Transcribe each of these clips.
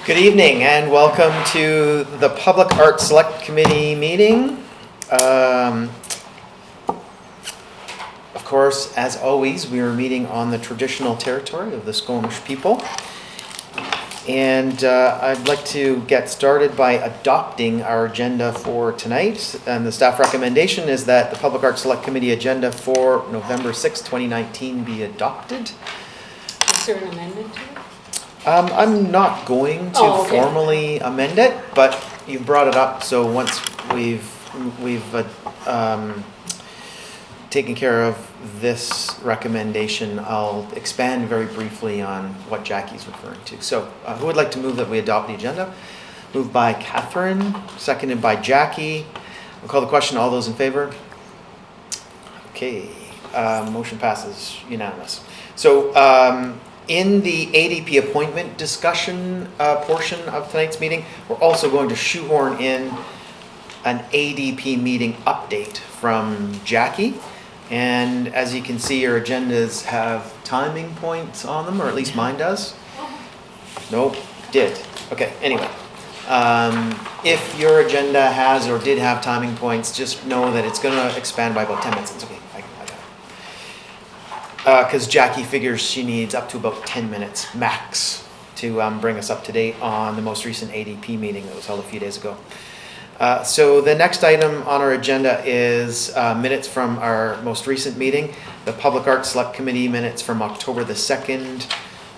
Good evening and welcome to the Public Art Select Committee meeting. Of course, as always, we are meeting on the traditional territory of the Squamish people. And I'd like to get started by adopting our agenda for tonight. And the staff recommendation is that the Public Art Select Committee agenda for November 6, 2019 be adopted. Is there an amendment to it? I'm not going to formally amend it, but you've brought it up, so once we've taken care of this recommendation, I'll expand very briefly on what Jackie's referring to. So who would like to move that we adopt the agenda? Moved by Catherine, seconded by Jackie. We'll call the question. All those in favor? Okay, motion passes unanimous. So in the ADP appointment discussion portion of tonight's meeting, we're also going to shoehorn in an ADP meeting update from Jackie. And as you can see, your agendas have timing points on them, or at least mine does. Nope, did. Okay, anyway. If your agenda has or did have timing points, just know that it's going to expand by about 10 minutes. It's okay, I got it. Because Jackie figures she needs up to about 10 minutes max to bring us up to date on the most recent ADP meeting that was held a few days ago. So the next item on our agenda is minutes from our most recent meeting, the Public Art Select Committee minutes from October the 2nd,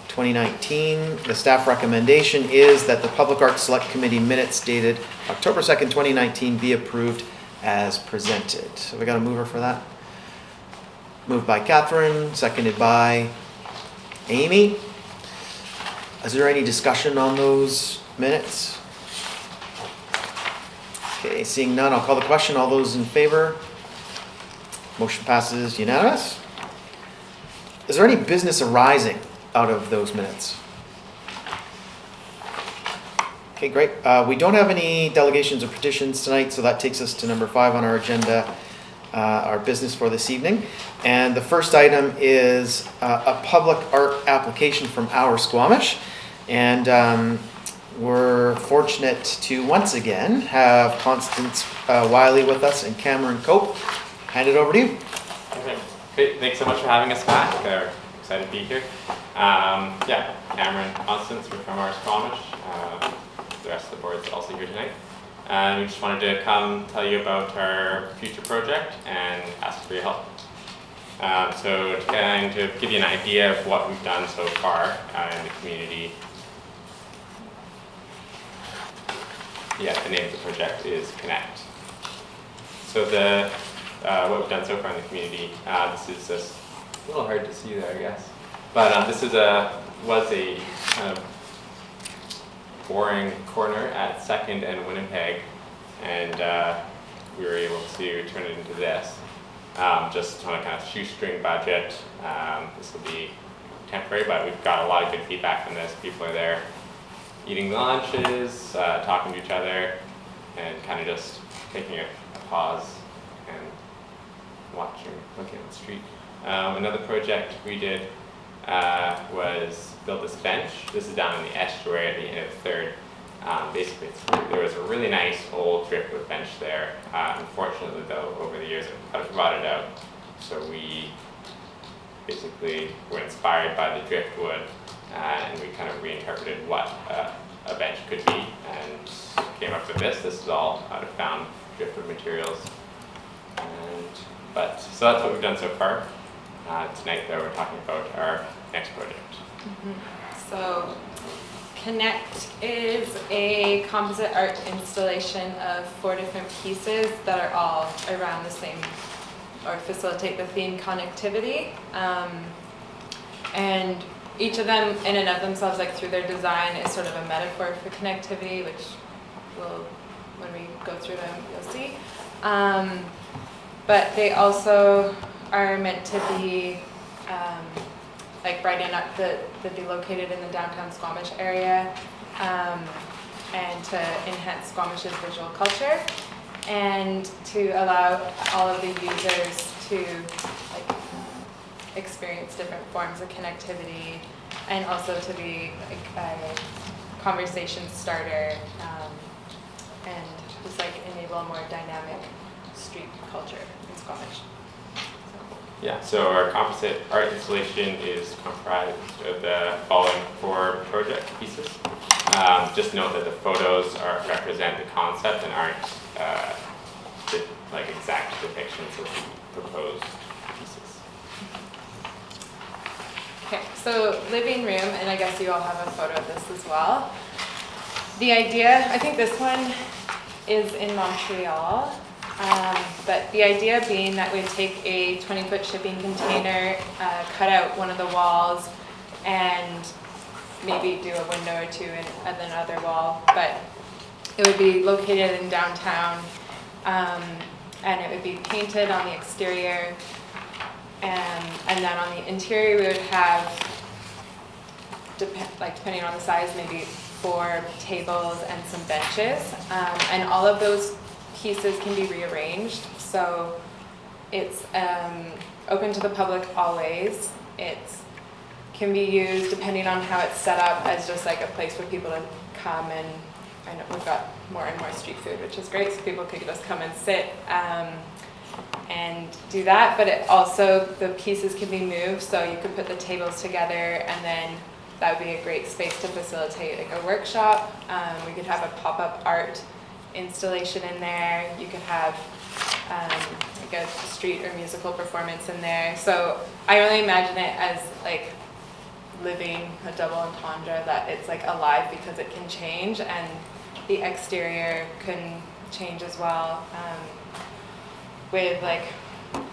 2019. The staff recommendation is that the Public Art Select Committee minutes dated October 2nd, 2019 be approved as presented. So we got a mover for that. Moved by Catherine, seconded by Amy. Is there any discussion on those minutes? Okay, seeing none, I'll call the question. All those in favor? Motion passes unanimous. Is there any business arising out of those minutes? Okay, great. We don't have any delegations or petitions tonight, so that takes us to number 5 on our agenda, our business for this evening. And the first item is a public art application from OurSquamish. And we're fortunate to once again have Constance, Wylie with us and Cameron Cope. Hand it over to you. Okay. Great. Thanks so much for having us back. We're excited to be here. Cameron, Constance, we're from OurSquamish. The rest of the board is also here tonight. And we just wanted to come tell you about our future project and ask for your help. So to kind of give you an idea of what we've done so far in the community. Yeah, the name of the project is Connect. So what we've done so far in the community, this is just a little hard to see there, I guess. But this was a kind of boring corner at 2nd and Winnipeg, and we were able to turn it into this. Just on a kind of shoestring budget. This will be temporary, but we've got a lot of good feedback from this. People are there eating lunches, talking to each other, and kind of just taking a pause and looking at the street. Another project we did was build this bench. This is down in the estuary at the end of the 3rd. Basically, there was a really nice old driftwood bench there. Unfortunately, though, over the years it kind of rotted out. So we basically were inspired by the driftwood, and we kind of reinterpreted what a bench could be, and came up with this. This is all out of found driftwood materials. So that's what we've done so far. Tonight, though, we're talking about our next project. So Connect is a composite art installation of 4 different pieces that are all around the same, or facilitate the theme connectivity. And each of them in and of themselves, like through their design, is sort of a metaphor for connectivity, which when we go through them, you'll see. But they also are meant to be like brighten up be located in the downtown Squamish area, and to enhance Squamish's visual culture, and to allow all of the users to experience different forms of connectivity and also to be like a conversation starter, and just like enable a more dynamic street culture in Squamish. Yeah, so our composite art installation is comprised of the following 4 project pieces. Just note that the photos represent the concept and aren't like exact depictions of the proposed pieces. Okay, so living room, and I guess you all have a photo of this as well. The idea, I think this one is in Montreal, but the idea being that we'd take a 20-foot shipping container, cut out one of the walls, and maybe do a window or two in another wall, but it would be located in downtown, and it would be painted on the exterior, and then on the interior we would have, depending on the size, maybe 4 tables and some benches, and all of those pieces can be rearranged, so it's open to the public always. It can be used, depending on how it's set up, as just like a place for people to come, and I know we've got more and more street food, which is great, so people could just come and sit and do that. But it also, the pieces can be moved, so you could put the tables together, and then that would be a great space to facilitate like a workshop. We could have a pop-up art installation in there. You could have like a street or musical performance in there. So I really imagine it as like living a double entendre, that it's like alive because it can change, and the exterior can change as well. With like,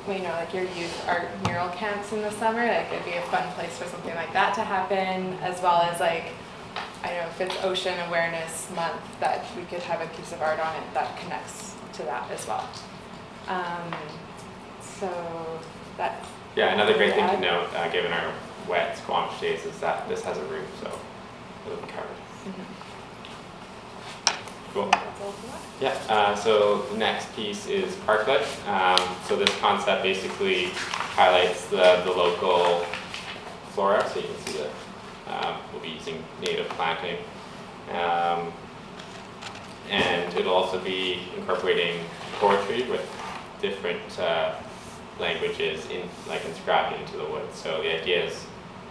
well, you know, like your youth art mural camps in the summer, like it'd be a fun place for something like that to happen, as well as like, I don't know, if it's Ocean Awareness Month, that we could have a piece of art on it that connects to that as well. So that's... Yeah, another great thing to note, given our wet Squamish days, is that this has a roof, so it'll be covered. Cool. That's all for that. Yeah, so the next piece is parklet. So this concept basically highlights the local flora, so you can see that we'll be using native planting. And it'll also be incorporating poetry with different languages inscribed into the wood. So the idea is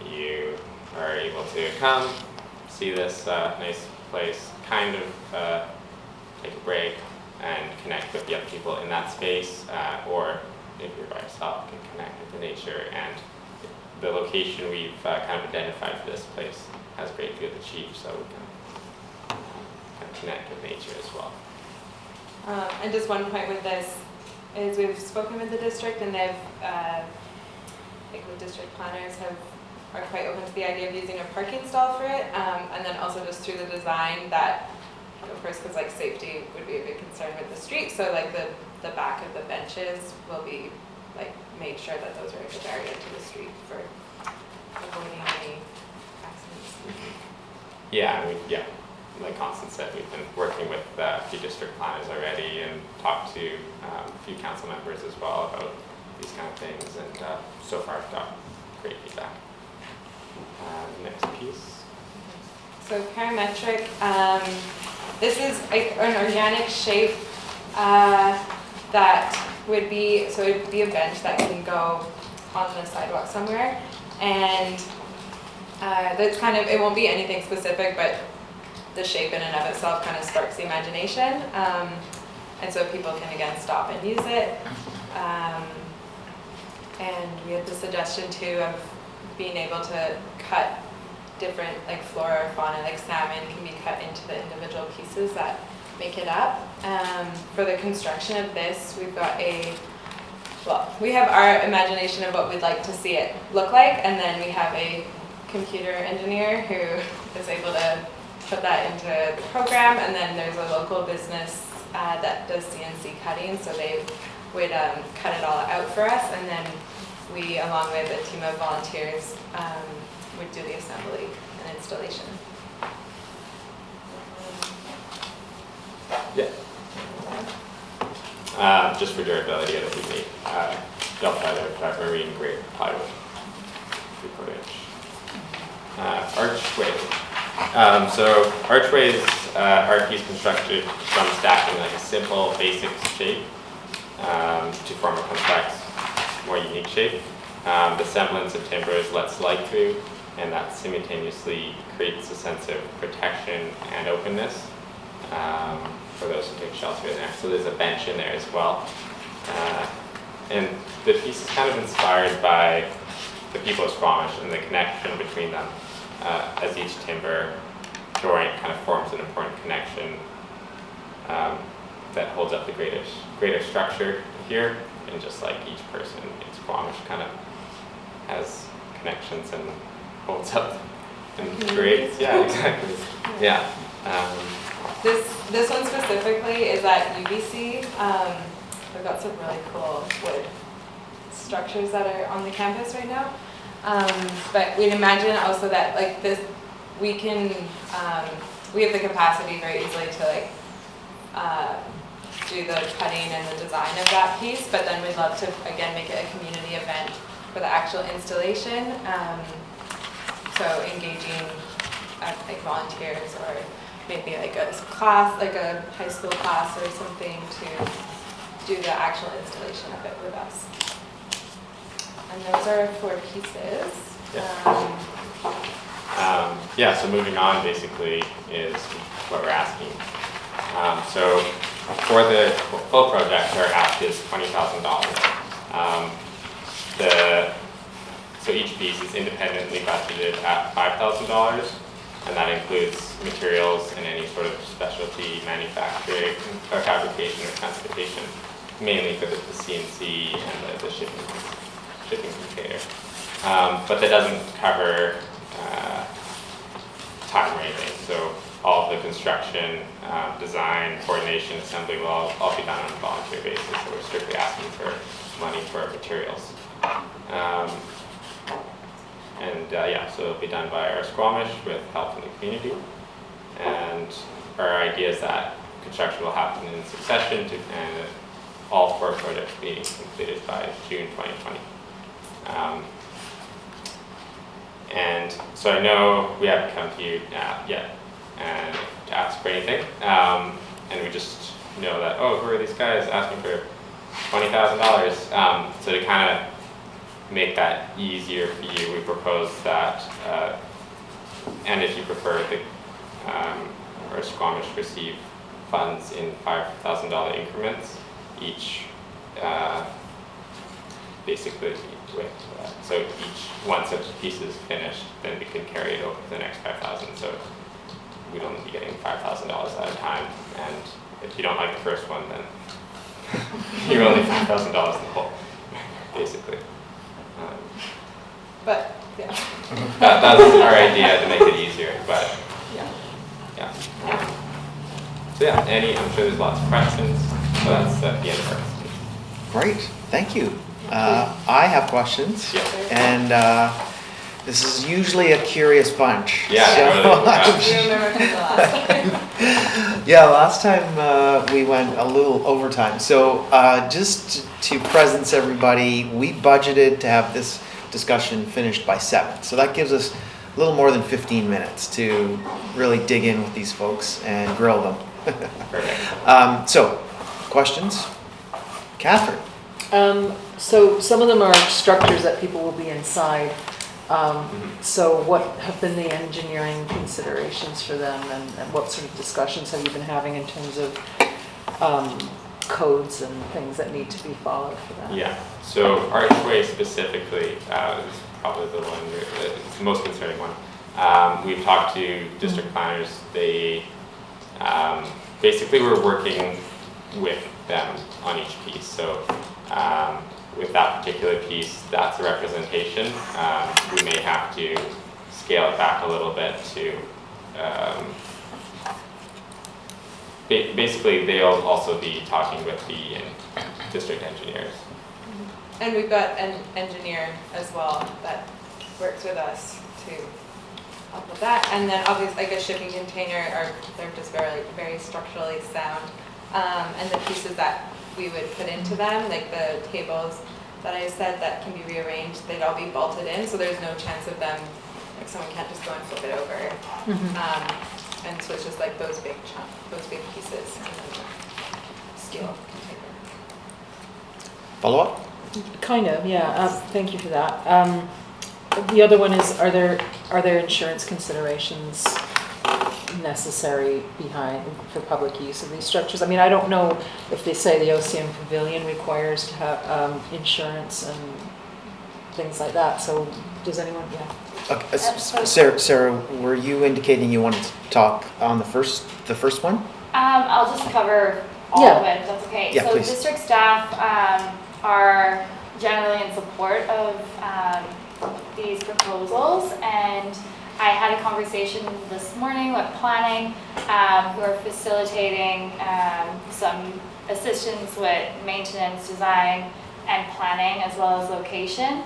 you are able to come, see this nice place, kind of take a break and connect with the other people in that space, or if you're by yourself, you can connect with the nature. And the location we've kind of identified for this place has a great view of the chief, so we can kind of connect with nature as well. And just one point with this is we've spoken with the district, and they've, like the district planners are quite open to the idea of using a parking stall for it, and then also just through the design that, of course, because like safety would be a big concern with the street, so like the back of the benches will be like made sure that those are a good area to the street for avoiding any accidents. Yeah, like Constance said, we've been working with a few district planners already and talked to a few council members as well about these kind of things, and so far I've got great feedback. Next piece. So parametric, this is an organic shape that would be, so it would be a bench that can go on the sidewalk somewhere, and that's kind of, it won't be anything specific, but the shape in and of itself kind of sparks the imagination, and so people can again stop and use it. And we had the suggestion too of being able to cut different like flora or fauna, like salmon can be cut into the individual pieces that make it up. For the construction of this, we've got we have our imagination of what we'd like to see it look like, and then we have a computer engineer who is able to put that into the program, and then there's a local business that does CNC cutting, so they would cut it all out for us, and then we, along with a team of volunteers, would do the assembly and installation. Yeah. Just for durability, it'll be made double marine grade plywood, 3/4 inch. archways. So archways are a piece constructed from stacking like a simple basic shape to form a complex, more unique shape. The semblance of timber is lets light through, and that simultaneously creates a sense of protection and openness for those who take shelter in there. So there's a bench in there as well. And the piece is kind of inspired by the people of Squamish and the connection between them, as each timber joint kind of forms an important connection that holds up the greater structure here, and just like each person in Squamish kind of has connections and holds up and creates. Yeah, exactly. Yeah. This one specifically is at UBC. We've got some really cool wood structures that are on the campus right now. But we'd imagine also that like this, we can, we have the capacity very easily to like do the cutting and the design of that piece, but then we'd love to again make it a community event for the actual installation. So engaging like volunteers or maybe like a class, like a high school class or something to do the actual installation of it with us. And those are 4 pieces. Yeah, so moving on basically is what we're asking. So for the full project, our ask is $20,000. So each piece is independently budgeted at $5,000, and that includes materials and any sort of specialty manufacturing or fabrication or transportation, mainly for the CNC and the shipping container. But that doesn't cover time or anything. So all of the construction, design, coordination, assembly will all be done on a volunteer basis. So we're strictly asking for money for materials. Yeah, so it'll be done by OurSquamish with help from the community. And our idea is that construction will happen in succession and all 4 projects be completed by June 2020. And so I know we haven't come to you yet and to ask for anything. And we just know that, oh, who are these guys asking for $20,000? So to kind of make that easier for you, we propose that, and if you prefer, the OurSquamish receive funds in $5,000 increments each, basically with, so each, once a piece is finished, then we can carry it over to the next 5,000. So we'd only be getting $5,000 at a time, and if you don't like the first one, then you're only $5,000 in the hole, basically. But yeah, that was our idea to make it easier, but yeah. So yeah, I'm sure there's lots of questions, so that's the end of our presentation. Great, thank you. I have questions, Yeah. and this is usually a curious bunch. Yeah, so really. you remember from the last time. Yeah, last time we went a little overtime. So just to presence everybody, we budgeted to have this discussion finished by 7. So that gives us a little more than 15 minutes to really dig in with these folks and grill them. Perfect. So, questions? Catherine? So some of them are structures that people will be inside. So what have been the engineering considerations for them, and what sort of discussions have you been having in terms of codes and things that need to be followed for that? Yeah, so archway specifically is probably the one, it's the most concerning one. We've talked to district planners. They basically we're working with them on each piece. So with that particular piece, that's a representation. We may have to scale it back a little bit to basically they'll also be talking with the district engineers. And we've got an engineer as well that works with us to help with that. And then obviously like a shipping container, they're just very structurally sound. And the pieces that we would put into them, like the tables that I said that can be rearranged, they'd all be bolted in, so there's no chance of them like someone can't just go and flip it over. And so it's just like those big pieces and then the steel container. Follow up? Kind of, yeah. Thank you for that. The other one is, are there insurance considerations necessary for public use of these structures? I mean, I don't know if they say the OCM Pavilion requires to have insurance and things like that. So does anyone? Yeah. Okay. Sarah, were you indicating you wanted to talk on the first one? I'll just cover all of it, if that's okay. Yeah, so please. district staff are generally in support of these proposals, and I had a conversation this morning with planning, who are facilitating some assistance with maintenance, design, and planning, as well as location.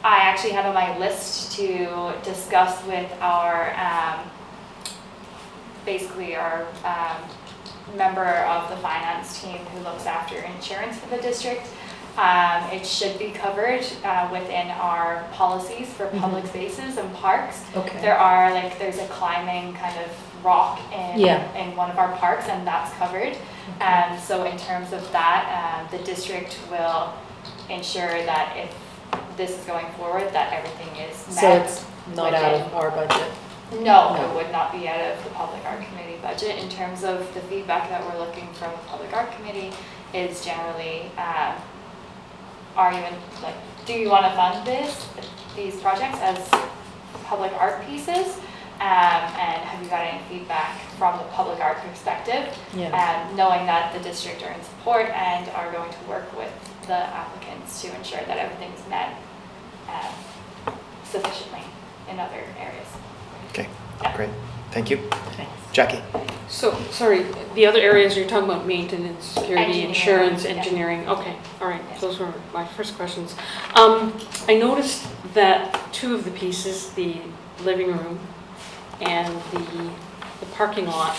I actually have on my list to discuss with our, basically our member of the finance team who looks after insurance for the district. It should be covered within our policies for public spaces and parks. Okay. There's a climbing kind of rock in one of our parks, and that's covered. So in terms of that, the district will ensure that if this is going forward, that everything is met. So it's not out of our budget? No, it would not be out of the Public Art Committee budget. In terms of the feedback that we're looking from the Public Art Committee is generally, do you want to fund these projects as public art pieces? And have you got any feedback from the public art perspective? Knowing that the district are in support and are going to work with the applicants to ensure that everything's met sufficiently in other areas. Okay, great. Thank you. Jackie? So, sorry, the other areas you're talking about, maintenance, security, Engineering, insurance, yeah. engineering. Okay, all right, Yes. those were my first questions. I noticed that two of the pieces, the living room and the parking lot,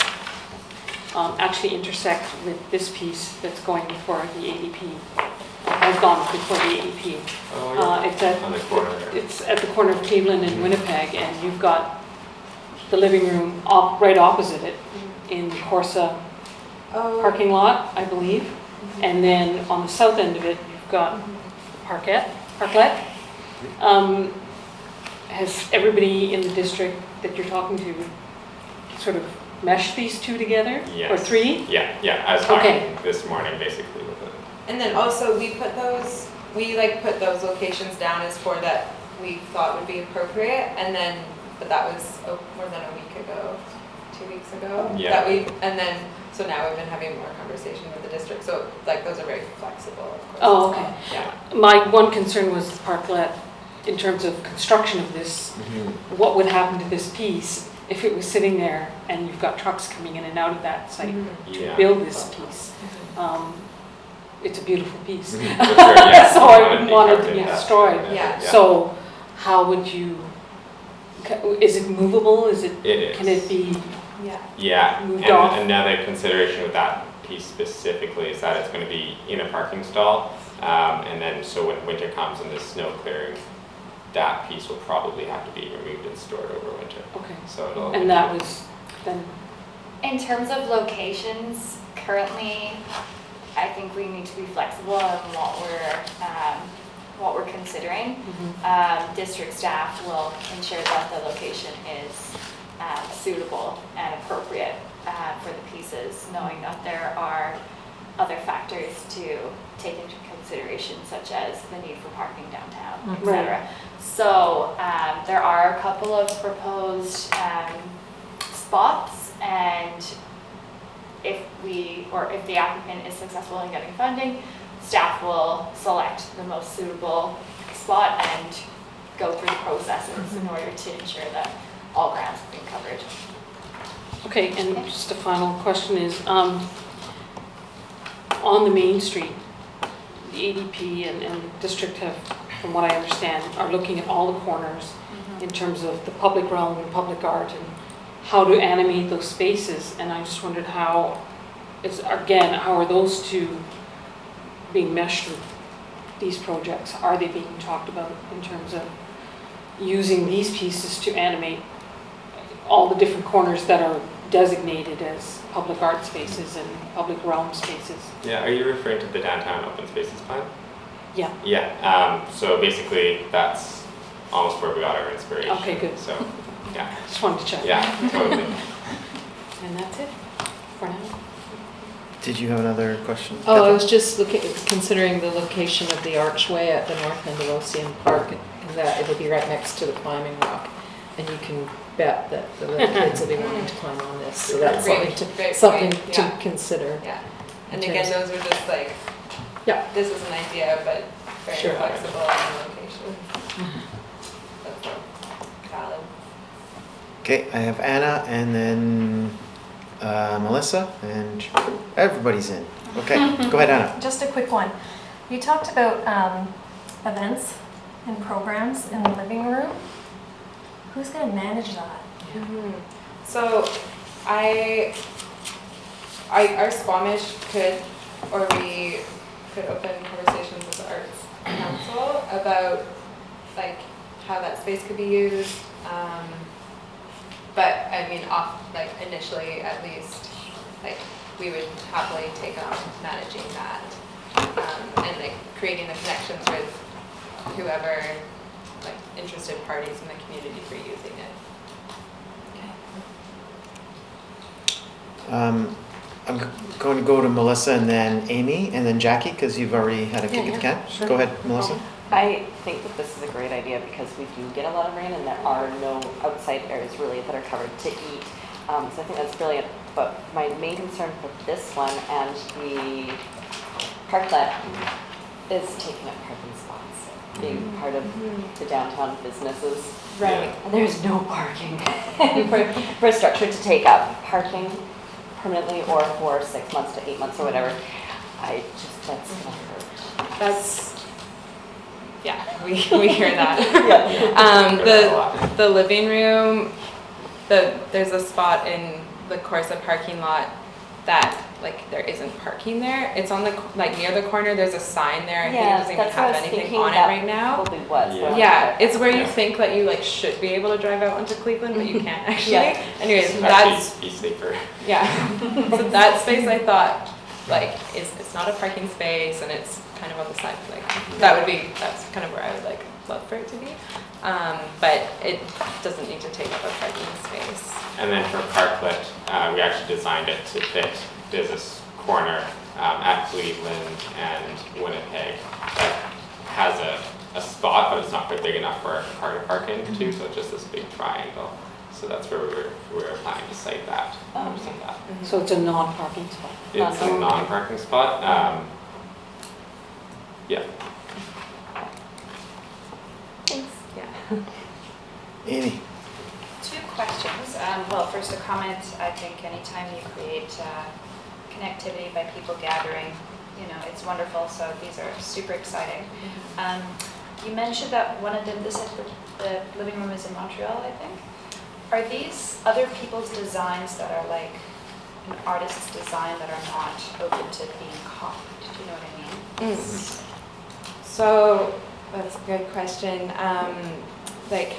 actually intersect with this piece that's going before the ADP. Has gone before the ADP. On the corner there. It's at the corner of Cleveland and Winnipeg, and you've got the living room right opposite it in the Corsa parking lot, I believe. And then on the south end of it, you've got parklet. Has everybody in the district that you're talking to sort of meshed these two together? Yes. Or three? Yeah, I was talking this morning basically with it. And then also we put those locations down as four that we thought would be appropriate, and then, but that was more than a week ago, 2 weeks ago. Yeah. So now we've been having more conversation with the district, so like those are very flexible, of course. Oh, okay. Yeah. My one concern was the parklet in terms of construction of this. What would happen to this piece if it was sitting there and you've got trucks coming in and out of that site to build this piece? It's a beautiful piece. For sure, yeah. So I wouldn't want it to be destroyed. Yeah. So how would you, is it movable? It is. Can it be moved off? And another consideration with that piece specifically is that it's going to be in a parking stall, and then so when winter comes and the snow clearing, that piece will probably have to be removed and stored over winter. Okay. So it'll. And that was then. In terms of locations, currently, I think we need to be flexible on what we're considering. District staff will ensure that the location is suitable and appropriate for the pieces, knowing that there are other factors to take into consideration, such as the need for parking downtown, etc. So there are a couple of proposed spots, and if the applicant is successful in getting funding, staff will select the most suitable spot and go through the processes in order to ensure that all grounds have been covered. Okay, and just a final question is, on the main street, the ADP and the district have, from what I understand, are looking at all the corners in terms of the public realm and public art and how to animate those spaces. And I just wondered how are those two being meshed with these projects? Are they being talked about in terms of using these pieces to animate all the different corners that are designated as public art spaces and public realm spaces. Yeah, are you referring to the downtown open spaces plan? Yeah. Yeah, so basically that's almost where we got our inspiration. Okay, good. So, yeah, Just wanted to check. yeah, totally. And that's it for now. Did you have another question? Oh, I Catherine? was just looking, considering the location of the archway at the north end of Ocean Park, and that it'll be right next to the climbing rock. And you can bet that the little kids will be wanting to climb on this, so that's Great, something great to, something point, to yeah. consider. Yeah, and In again, terms- those are just like, Yeah. this is an idea, but very Sure. flexible on the location. That's valid. Okay, I have Anna and then Melissa and everybody's in. Okay, go ahead, Anna. Just a quick one. You talked about events and programs in the living room. Who's going to manage that? So, our Squamish could, or we could open conversations with the Arts Council about like how that space could be used. But I mean, initially at least, like we would happily take on managing that and like creating the connections with whoever like interested parties in the community for using it. I'm going to go to Melissa and then Amy and then Jackie because you've already had a kick at the can. Sure. Go ahead, Melissa. I think that this is a great idea because we do get a lot of rain and there are no outside areas really that are covered to eat. So I think that's brilliant. But my main concern for this one and the parklet is taking up parking spots, being part of the downtown businesses. Right. And there's no parking for a structure to take up parking permanently or for 6 months to 8 months or whatever. That's gonna hurt. Yeah, we hear that. Yeah. The living room, there's a spot in the Corsa parking lot that like there isn't parking there. It's on the like near the corner. There's a sign there. I think it doesn't even that's what I have was anything thinking on it that right now. Probably was. Yeah. Yeah, it's where you Yeah. think that you like should be able to drive out into Cleveland, but you can't actually. Yeah. Anyways, It's that's actually be safer. yeah. So that space I thought like it's not a parking space and it's kind of on the side. Like that's kind of where I would like love for it to be. But it doesn't need to take up a parking space. And then for parklet, we actually designed it to fit this corner at Cleveland and Winnipeg that has a spot, but it's not quite big enough for a car to park into, so it's just this big triangle. So that's where we were planning to site that. So it's a non-parking spot. It's a non-parking spot. Yeah. Thanks. Yeah. Amy. Two questions. Well, first a comment. I think anytime you create connectivity by people gathering, it's wonderful. So these are super exciting. You mentioned that one of them, the living room is in Montreal, I think. Are these other people's designs that are like an artist's design that are not open to being copied? Do you know what I mean? So that's a good question. Like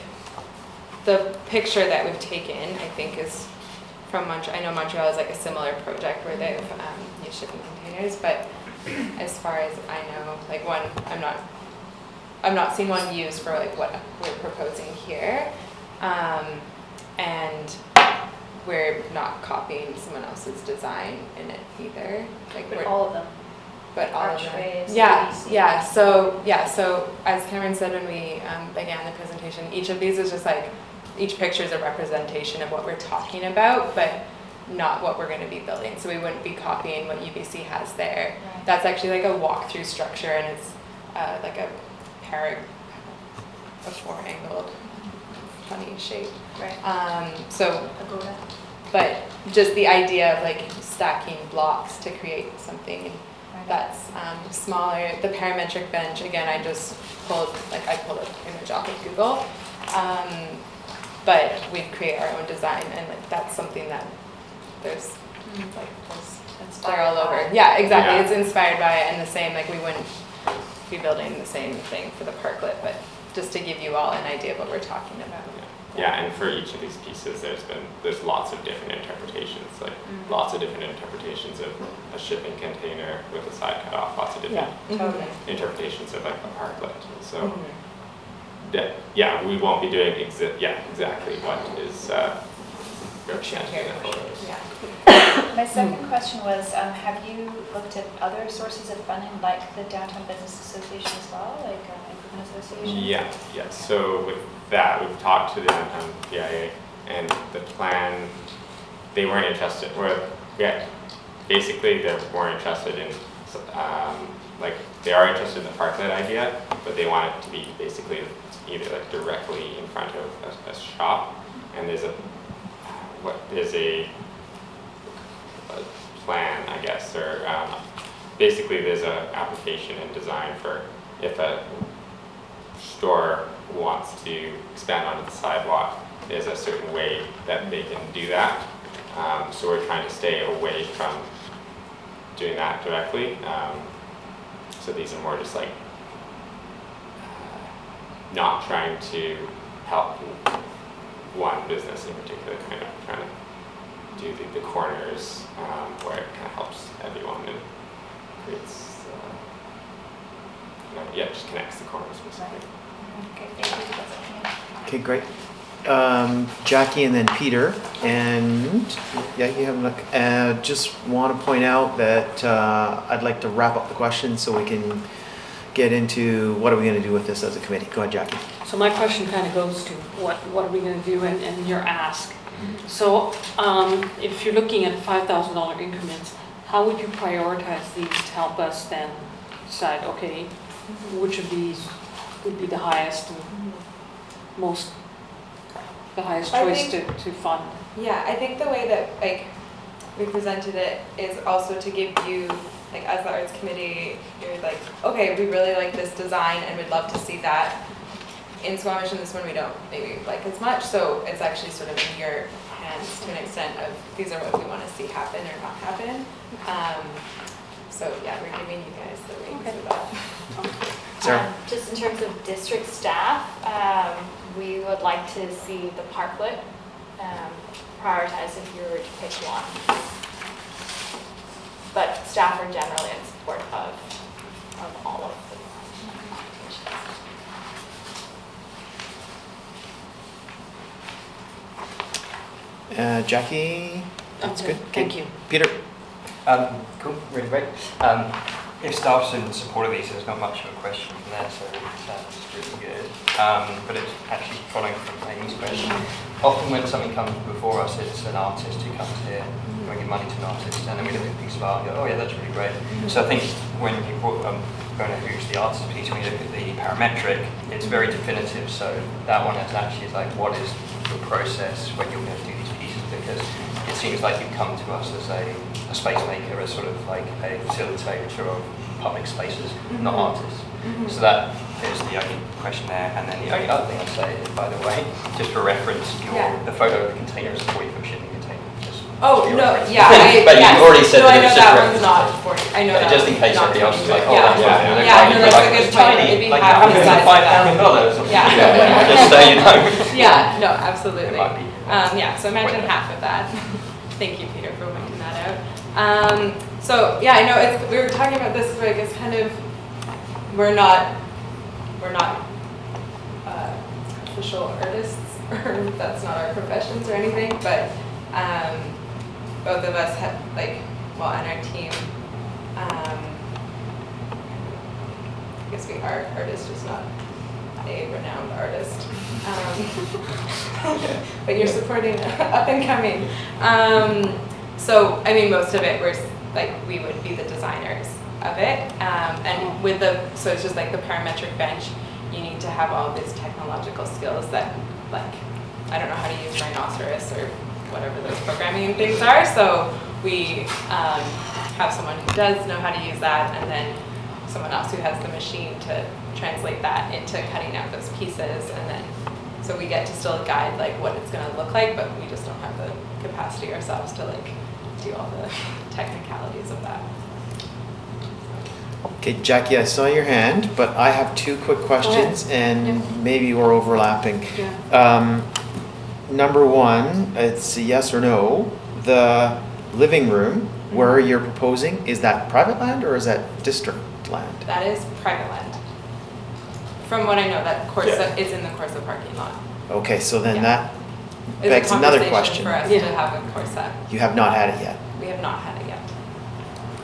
the picture that we've taken, I think, is from Montreal. I know Montreal is like a similar project where they've used shipping containers, but as far as I know, like I've not seen one used for like what we're proposing here, and we're not copying someone else's design in it either. Like But all of them. but all of them. Archways, Yeah, ABC. yeah. So as Cameron said when we began the presentation, each of these is just like each picture is a representation of what we're talking about, but not what we're going to be building. So we wouldn't be copying what UBC has there. Right. That's actually like a walk-through structure, and it's like a four-angled, funny shape. Right. So, Pagoda. but just the idea of like stacking blocks to create something Right. that's smaller. The parametric bench, again, I pulled an image off of Google, but we'd create our own design, and like that's something that there's they're all over. by. Yeah, exactly. Yeah. It's inspired by it, and the same, like we wouldn't be building the same thing for the parklet, but just to give you all an idea of what we're talking about. Yeah, and for each of these pieces, there's lots of different interpretations, like lots of different interpretations of a shipping container with a side cut off, lots of different Totally. interpretations of like a parklet. So, yeah, we won't be doing exactly what is represented in the photos. Yeah. My second question was, have you looked at other sources of funding like the Downtown Business Association as well, like Improvement Association? Yeah. So with that, we've talked to the downtown PIA, and the plan, they weren't interested. Basically, they weren't interested in, like, they are interested in the parklet idea, but they want it to be basically either like directly in front of a shop, and there's a plan, I guess, or basically there's an application and design for if a store wants to expand onto the sidewalk, there's a certain way that they can do that. So we're trying to stay away from doing that directly. So these are more just like not trying to help one business in particular, kind of trying to do the corners where it kind of helps everyone and creates, just connects the corners basically. Okay, thank you. That's it for me. Okay, great. Jackie and then Peter, and yeah, you have a look. Just want to point out that I'd like to wrap up the questions so we can get into what are we going to do with this as a committee. Go ahead, Jackie. So my question kind of goes to what are we going to do and your ask. So if you're looking at $5,000 increments, how would you prioritize these to help us then decide, okay, which of these would be the highest and the highest I choice think- to fund? Yeah, I think the way that like we presented it is also to give you, like, as the arts committee, you're like, okay, we really like this design and we'd love to see that in Squamish, and this one we don't maybe like as much. So it's actually sort of in your hands to an extent of these are what we want to see happen or not happen. So yeah, we're giving you guys the reins for that. Sarah? Just in terms of district staff, we would like to see the parklet prioritized if you were to pick one. But staff are generally in support of all of the Jackie? That's Okay, good. thank Okay. you. Peter? Cool, really great. If staff's in support of these, there's not much of a question from there, so that's really good. But it's actually following from Amy's question. Often when something comes before us, it's an artist who comes here, we give money to an artist, and then we look at a piece of art and go, oh yeah, that's really great. So I think when you brought going to who's the artist piece, when you look at the parametric, it's very definitive. So that one is actually like, what is your process when you're going to do these pieces? Because it seems like you come to us as a space maker, as sort of like a facilitator of public spaces, not artists. So that is the only question there. And then the only other thing I'd say is, by the way, just for reference, the photo of the container is a 40-foot shipping container. Just Oh, for your no, reference. yeah. But you already said no, that I know it's just that reference. one's not for, I know that. Just in case one's somebody not else is like, for- oh, that's yeah. what it Yeah, looks no, like. that's a Like, good it's point. tiny, Maybe like half the size of that. $5,000. Yeah. Just so you know. Yeah, no, absolutely. It might be. Yeah, so imagine Wait. half of that. Thank you, Peter, for pointing that out. So yeah, I know we were talking about this, like it's kind of, we're not official artists, or that's not our professions or anything, but both of us have and our team, I guess we are artists, just not a renowned artist. But you're supporting up and coming. So I mean, most of it we would be the designers of it, and with so it's just like the parametric bench. You need to have all these technological skills that, I don't know how to use Rhinoceros or whatever those programming things are. So we have someone who does know how to use that, and then someone else who has the machine to translate that into cutting out those pieces, and then so we get to still guide what it's going to look like, but we just don't have the capacity ourselves to do all the technicalities of that. Okay, Jackie, I saw your hand, but I have two quick questions and maybe we're overlapping. Yeah. Number one, it's a yes or no. The living room where you're proposing, is that private land or is that district land? That is private land. From what I know, that Corsa Yeah. is in the Corsa parking lot. Okay, so then Yeah. that It's a begs another conversation question. for us Yeah. to have with Corsa. You have not had it yet. We have not had it yet.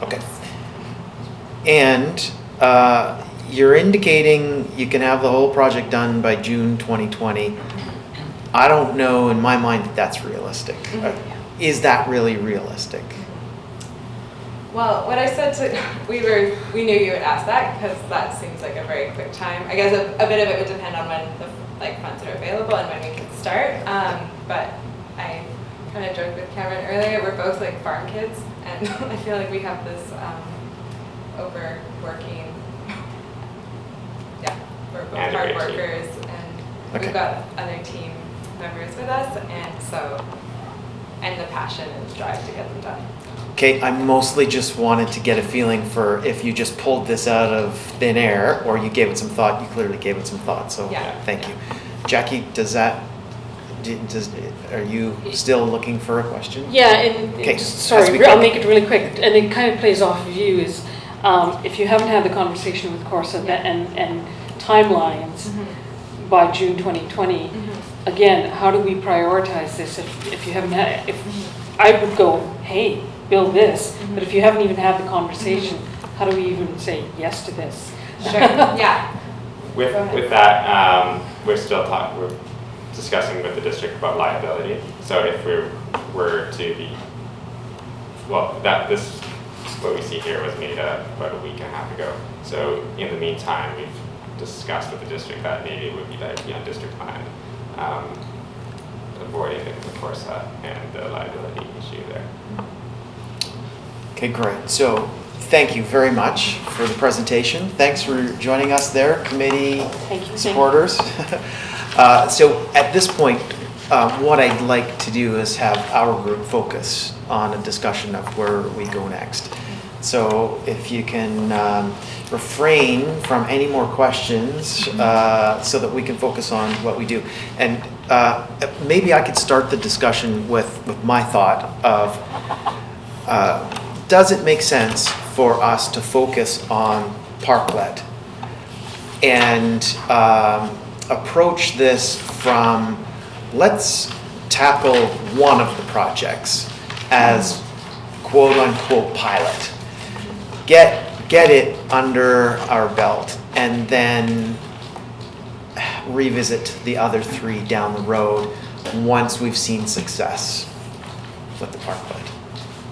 Okay. And you're indicating you can have the whole project done by June 2020. I don't know in my mind that that's realistic. Is that really realistic? Well, what I said to, we knew you would ask that because that seems like a very quick time. I guess a bit of it would depend on when the funds are available and when we can start. But I kind of joked with Cameron earlier, we're both like farm kids and I feel like we have this overworking, we're both And a hard great team. workers and Okay. we've got other team members with us and the passion and drive to get them done. Okay, I mostly just wanted to get a feeling for if you just pulled this out of thin air or you gave it some thought. You clearly gave it some thought, so Yeah. thank you. Jackie, are you still looking for a question? Yeah, and Okay, sorry, has to be I'll quick. make it really quick, and it kind of plays off of you is, if you haven't had the conversation with Corsa and timelines by June 2020, again, how do we prioritize this if you haven't had, if I would go, hey, build this, but if you haven't even had the conversation, how do we even say yes to this? Sure, yeah. With Go ahead. with that, we're discussing with the district about liability. So if we were to be, well, what we see here was made about a week and a half ago. So in the meantime, we've discussed with the district that maybe it would be better to be on district land, avoiding the Corsa and the liability issue there. Okay, great. So thank you very much for the presentation. Thanks for joining us there, committee Thank you. supporters. So at this point, what I'd like to do is have our group focus on a discussion of where we go next. So if you can refrain from any more questions so that we can focus on what we do. And maybe I could start the discussion with my thought of does it make sense for us to focus on parklet and approach this from let's tackle one of the projects as quote unquote pilot. Get it under our belt and then revisit the other three down the road once we've seen success with the parklet.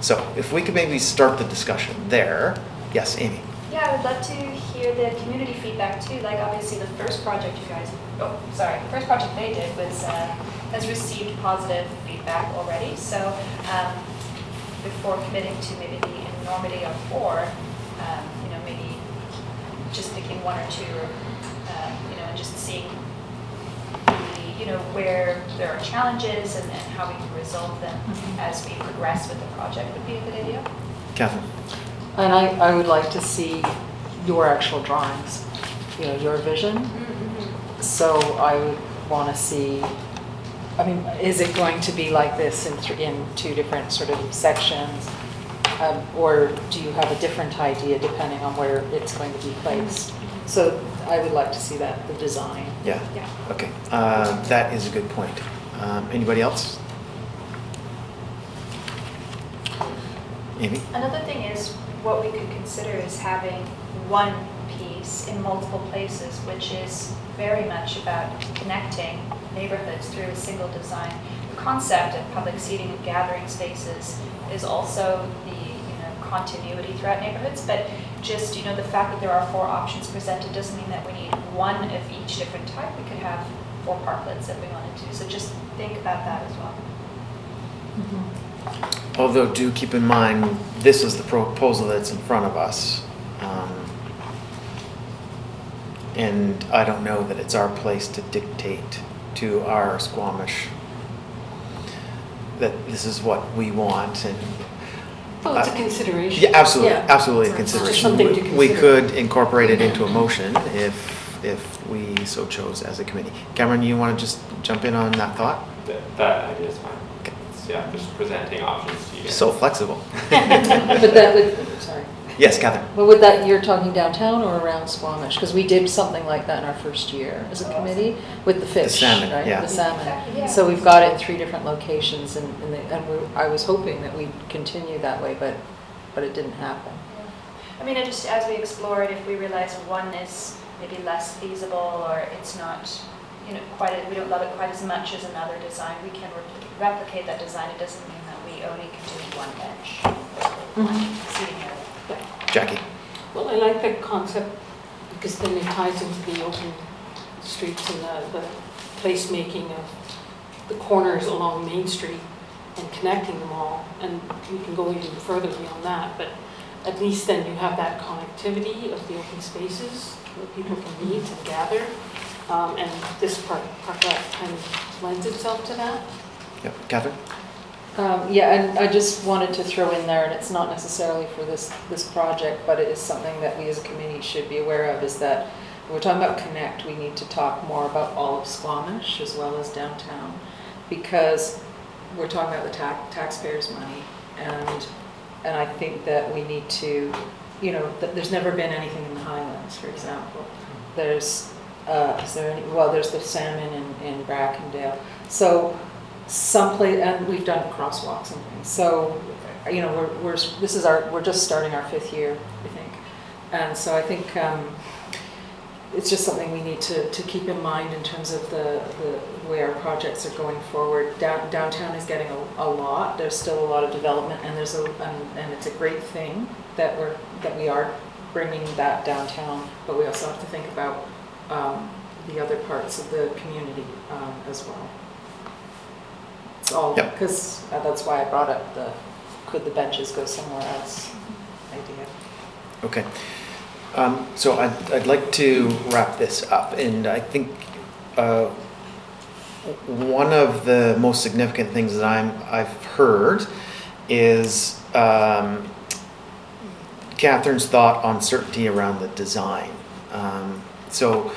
So if we could maybe start the discussion there. Yes, Amy. Yeah, I would love to hear the community feedback too. Like obviously the first project the first project they did was has received positive feedback already. So before committing to maybe the enormity of 4, maybe just picking 1 or 2, and just seeing where there are challenges and how we can resolve them as we progress with the project would be a good idea. Catherine. And I would like to see your actual drawings, your vision. So I would want to see, is it going to be like this in 2 different sort of sections? Or do you have a different idea depending on where it's going to be placed? So I would like to see that, the design. Yeah. Okay. That is a good point. Anybody else? Amy? Another thing is what we could consider is having one piece in multiple places, which is very much about connecting neighborhoods through a single design. The concept of public seating and gathering spaces is also the continuity throughout neighborhoods, but just the fact that there are 4 options presented doesn't mean that we need one of each different type. We could have 4 parklets if we wanted to. So just think about that as well. Although do keep in mind, this is the proposal that's in front of us. And I don't know that it's our place to dictate to our Squamish that this is what we want. And Well, it's a consideration. Yeah, absolutely, Yeah. absolutely a It's just consideration. something to We consider. could incorporate it into a motion if we so chose as a committee. Cameron, you want to just jump in on that thought? That idea is fine. Okay. It's, yeah, just presenting options to you guys. So flexible. But that would, sorry. Yes, Catherine? But with that, you're talking downtown or around Squamish? Because we did something like that in our first year as a committee with the fish, salmon, right? yeah. The salmon. Yeah. So we've got it in 3 different locations, and I was hoping that we'd continue that way, but it didn't happen. I mean, as we explore it, if we realize one is maybe less feasible or it's not, we don't love it quite as much as another design, we can replicate that design. It doesn't mean that we only can do one bench or one seating area. Jackie? Well, I like that concept because then it ties into the open streets and the placemaking of the corners along Main Street and connecting them all. And we can go even further beyond that, but at least then you have that connectivity of the open spaces where people can meet and gather. And this parklet kind of lends itself to that. Yep. Catherine? Yeah, and I just wanted to throw in there, and it's not necessarily for this project, but it is something that we as a committee should be aware of, is that when we're talking about connect, we need to talk more about all of Squamish as well as downtown, because we're talking about the taxpayers' money, and I think that we need to, there's never been anything in the Highlands, for example. There's there's the salmon in Brackendale. So someplace, and we've done crosswalks and things. So, we're just starting our 5th year, I think. And so I think it's just something we need to keep in mind in terms of the way our projects are going forward. Downtown is getting a lot. There's still a lot of development, and and it's a great thing that we are bringing that downtown. But we also have to think about the other parts of the community as well. It's all because that's why I brought up could the benches go somewhere else idea. Okay. So I'd like to wrap this up, and I think one of the most significant things that I've heard is Catherine's thought on certainty around the design. So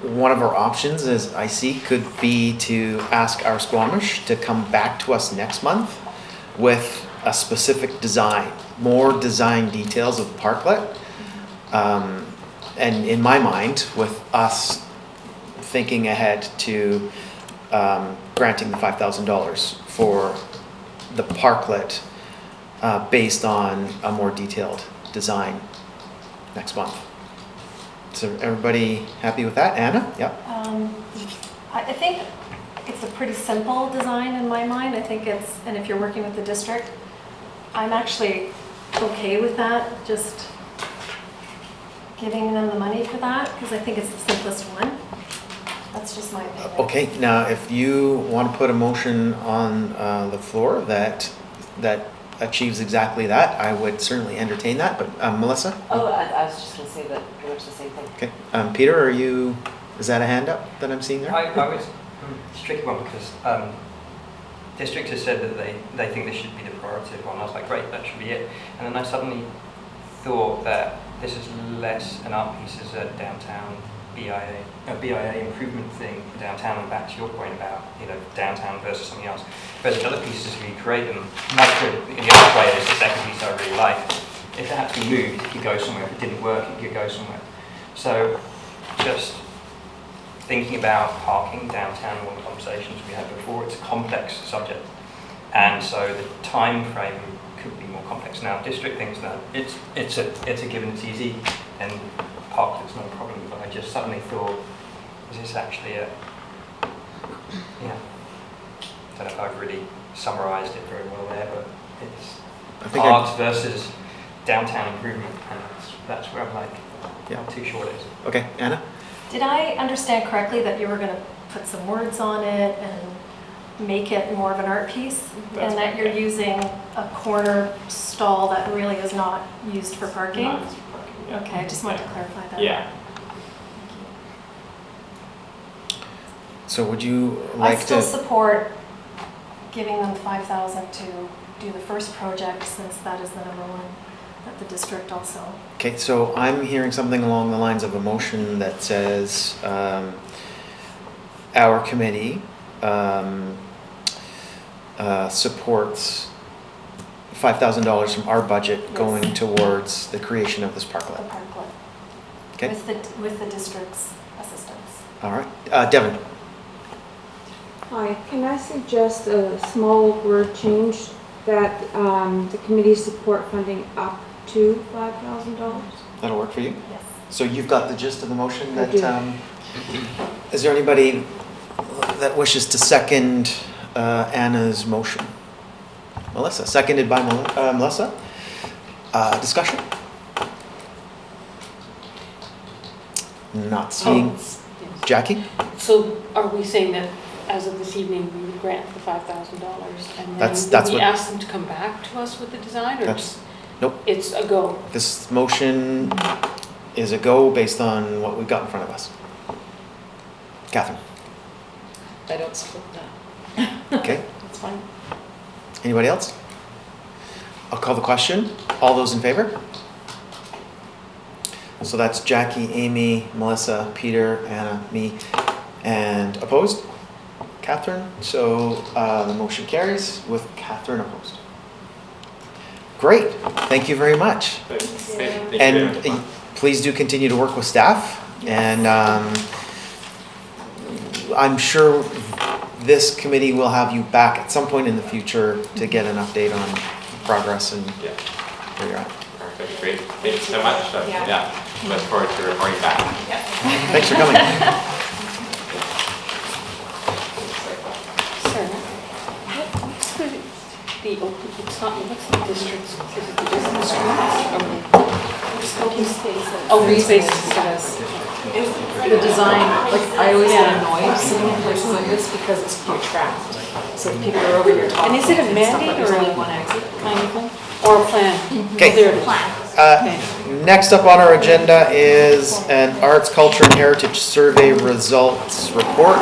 one of our options, as I see, could be to ask OurSquamish to come back to us next month with a specific design, more design details of parklet. And in my mind, with us thinking ahead to granting the $5,000 for the parklet based on a more detailed design next month. So everybody happy with that? Anna? Yep. I think it's a pretty simple design in my mind. I think and if you're working with the district, I'm actually okay with that, just giving them the money for that, because I think it's the simplest one. That's just my opinion. Okay, now if you want to put a motion on the floor that achieves exactly that, I would certainly entertain that, but Melissa? Oh, I was just going to say that pretty much the same thing. Okay, Peter, is that a hand up that I'm seeing there? It's a tricky one because district has said that they think this should be the priority one. I was like, great, that should be it. And then I suddenly thought that this is less an art piece as a downtown BIA improvement thing for downtown, and back to your point about downtown versus something else. Whereas other pieces, if you create them, like the other way is the second piece I really like. If it had to be moved, it could go somewhere. If it didn't work, it could go somewhere. So just thinking about parking downtown, one of the conversations we had before, it's a complex subject, and so the time frame could be more complex. Now, district thinks that it's a given, it's easy, and park it's not a problem. But I just suddenly thought, is this actually I don't know if I've really summarised it very well there, but it's art versus downtown improvement, and that's where I'm like, not too sure it is. Okay, Anna? Did I understand correctly that you were going to put some words on it and make it more of an art piece? That's and that you're using a corner stall that really is not used for parking? Not used for parking, yeah. Okay, I just wanted to clarify that. Yeah. So would you like I still to... support giving them 5,000 to do the first project, since that is the number one that the district also. Okay, so I'm hearing something along the lines of a motion that says our committee supports $5,000 from our budget Yes. going towards the creation of this The parklet. parklet. Okay, With the district's assistance. all right. Devin? Hi, can I suggest a small word change that the committee support funding up to $5,000? That'll work for you? Yes. So you've got the gist of the motion I that, do. is there anybody that wishes to second Anna's motion? Melissa, seconded by Melissa. Discussion? Not seeing. Yes. Jackie? So are we saying that as of this evening, we would grant the $5,000 and That's then we what- ask them to come back to us with the design, or That's- just, Nope. it's a go? This motion is a go based on what we've got in front of us. Catherine? I don't support that. Okay. That's fine. Anybody else? I'll call the question. All those in favor? So that's Jackie, Amy, Melissa, Peter, Anna, me, and opposed? Catherine. So the motion carries with Catherine opposed. Great. Thank you very much. Thank you And very much. please do continue to work with staff. And I'm sure this committee will have you back at some point in the future to get an update on progress and Yeah, where you're at. perfect, great. Thank you so much. Yeah. Yeah, look forward to reporting back. Thanks for coming. Sarah, what's the open, it's not, what's the district's, is it the district's streets? Open spaces. Open spaces. The design, like, I always get annoyed sitting in places like this because it's trapped. So if people are over here talking. And is it a and stuff, mandate like, there's or only a- one exit? Kind of thing? Or a plan? Okay. There it is. Okay. Next up on our agenda is an Arts, Culture, and Heritage Survey Results Report.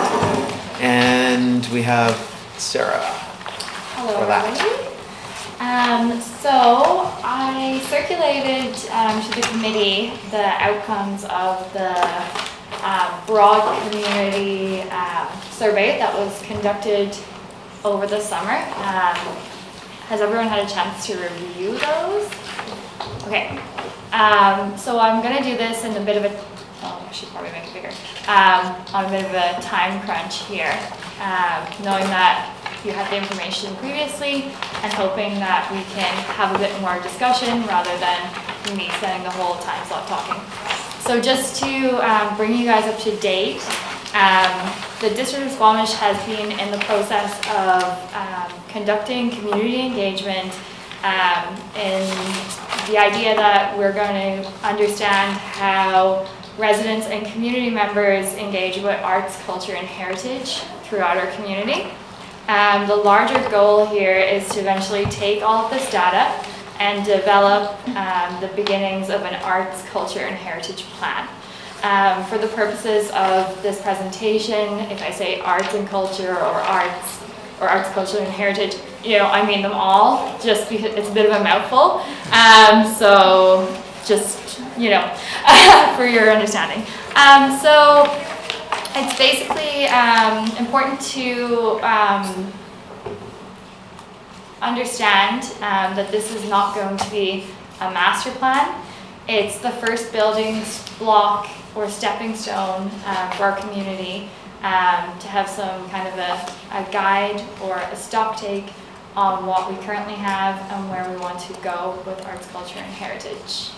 And we have Sarah Hello, for that. everybody. So I circulated to the committee the outcomes of the broad community survey that was conducted over the summer. Has everyone had a chance to review those? Okay. So I'm gonna do this in a bit of a, oh, I should probably make it bigger, on a bit of a time crunch here, knowing that you had the information previously and hoping that we can have a bit more discussion rather than me spending the whole time slot talking. So just to bring you guys up to date, the District of Squamish has been in the process of conducting community engagement in the idea that we're going to understand how residents and community members engage with arts, culture, and heritage throughout our community. The larger goal here is to eventually take all of this data and develop the beginnings of an arts, culture, and heritage plan. For the purposes of this presentation, if I say arts and culture or arts, culture, and heritage, you know, I mean them all, just because it's a bit of a mouthful. So just, you know, for your understanding. So it's basically important to understand that this is not going to be a master plan. It's the first building block or stepping stone for our community to have some kind of a guide or a stock take on what we currently have and where we want to go with arts, culture, and heritage.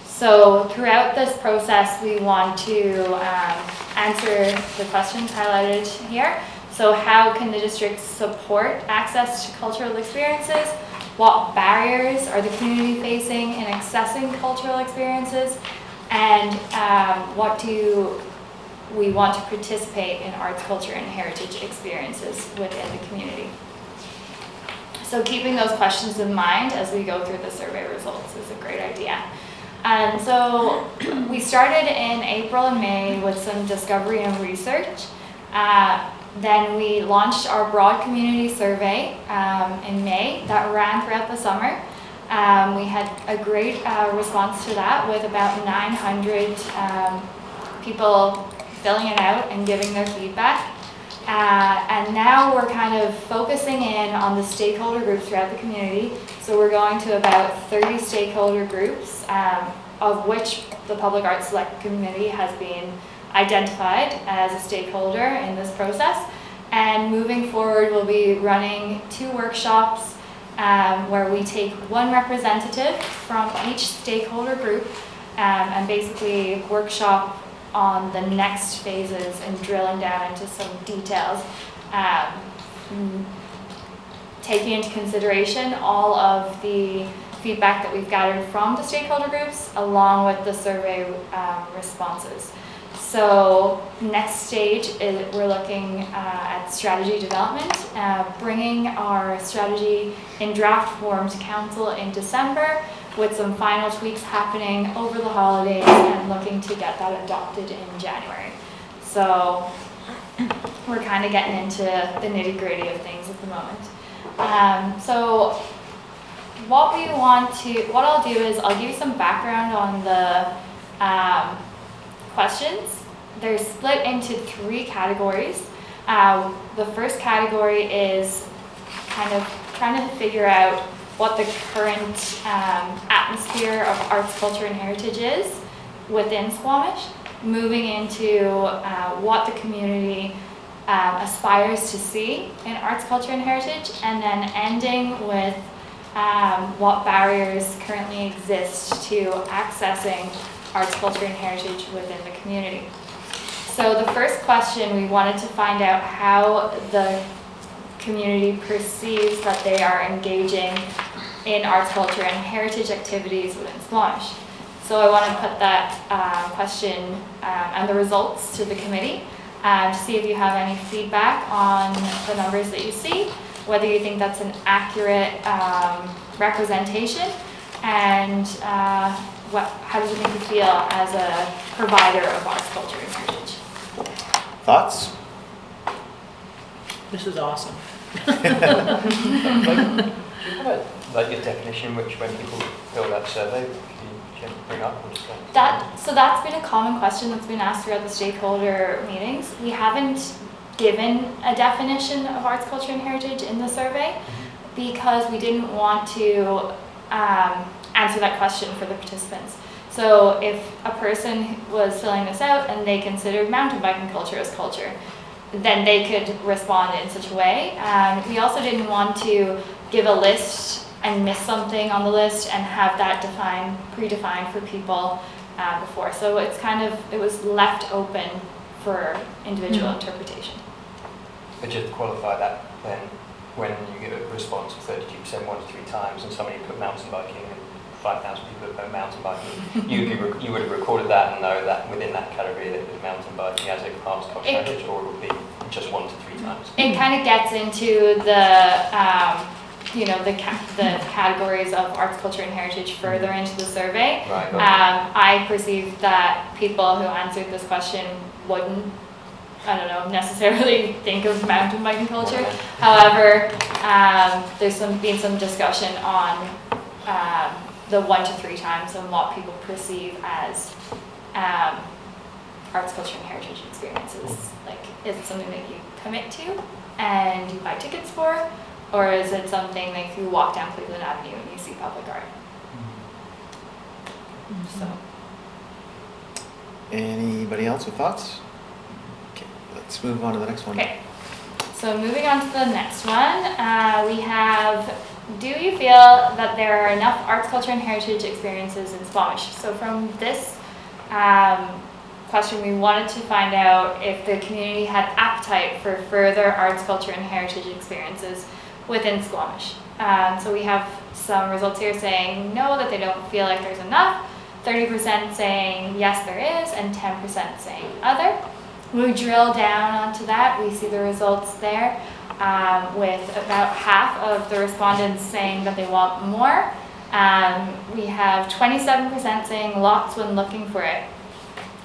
So throughout this process, we want to answer the questions highlighted here. So how can the district support access to cultural experiences? What barriers are the community facing in accessing cultural experiences? And what do we want to participate in arts, culture, and heritage experiences within the community? So keeping those questions in mind as we go through the survey results is a great idea. And so we started in April and May with some discovery and research. Then we launched our broad community survey in May that ran throughout the summer. We had a great response to that with about 900 people filling it out and giving their feedback. And now we're kind of focusing in on the stakeholder groups throughout the community. So we're going to about 30 stakeholder groups, of which the Public Arts Select Committee has been identified as a stakeholder in this process. And moving forward, we'll be running 2 workshops where we take 1 representative from each stakeholder group and basically workshop on the next phases and drilling down into some details, taking into consideration all of the feedback that we've gathered from the stakeholder groups along with the survey responses. So next stage is we're looking at strategy development, bringing our strategy in draft form to council in December, with some final tweaks happening over the holidays and looking to get that adopted in January. So we're kind of getting into the nitty-gritty of things at the moment. So what I'll do is I'll give you some background on the questions. They're split into 3 categories. The first category is kind of trying to figure out what the current atmosphere of arts, culture, and heritage is within Squamish, moving into what the community aspires to see in arts, culture, and heritage, and then ending with what barriers currently exist to accessing arts, culture, and heritage within the community. So the first question, we wanted to find out how the community perceives that they are engaging in arts, culture, and heritage activities within Squamish. So I want to put that question and the results to the committee to see if you have any feedback on the numbers that you see, whether you think that's an accurate representation, and how does it make you feel as a provider of arts, culture, and heritage? Thoughts? This is awesome. Do you have like your definition, which when people fill that survey, you can bring up? So that's been a common question that's been asked throughout the stakeholder meetings. We haven't given a definition of arts, culture, and heritage in the survey because we didn't want to answer that question for the participants. So if a person was filling this out and they considered mountain biking culture as culture, then they could respond in such a way. We also didn't want to give a list and miss something on the list and have that predefined for people before. So it's it was left open for individual interpretation. But just to qualify that, then when you get a response of 32% 1 to 3 times and somebody put mountain biking and 5,000 people have put mountain biking, you would have recorded that and know that within that category that was mountain biking as a arts, culture, heritage, or it would be just 1 to 3 times? It kind of gets into the the categories of arts, culture, and heritage further into the survey. Right, okay. I perceive that people who answered this question wouldn't, necessarily think of mountain biking culture. Okay. However, there's been some discussion on the 1 to 3 times and what people perceive as arts, culture, and heritage experiences. Like, is it something that you commit to and you buy tickets for? Or is it something like you walk down Cleveland Avenue and you see public art? So. Anybody else with thoughts? Okay, let's move on to the next one. Okay, so moving on to the next one, we have, do you feel that there are enough arts, culture, and heritage experiences in Squamish? So from this question, we wanted to find out if the community had appetite for further arts, culture, and heritage experiences within Squamish. So we have some results here saying no, that they don't feel like there's enough, 30% saying yes there is, and 10% saying other. When we drill down onto that, we see the results there with about half of the respondents saying that they want more. We have 27% saying lots when looking for it,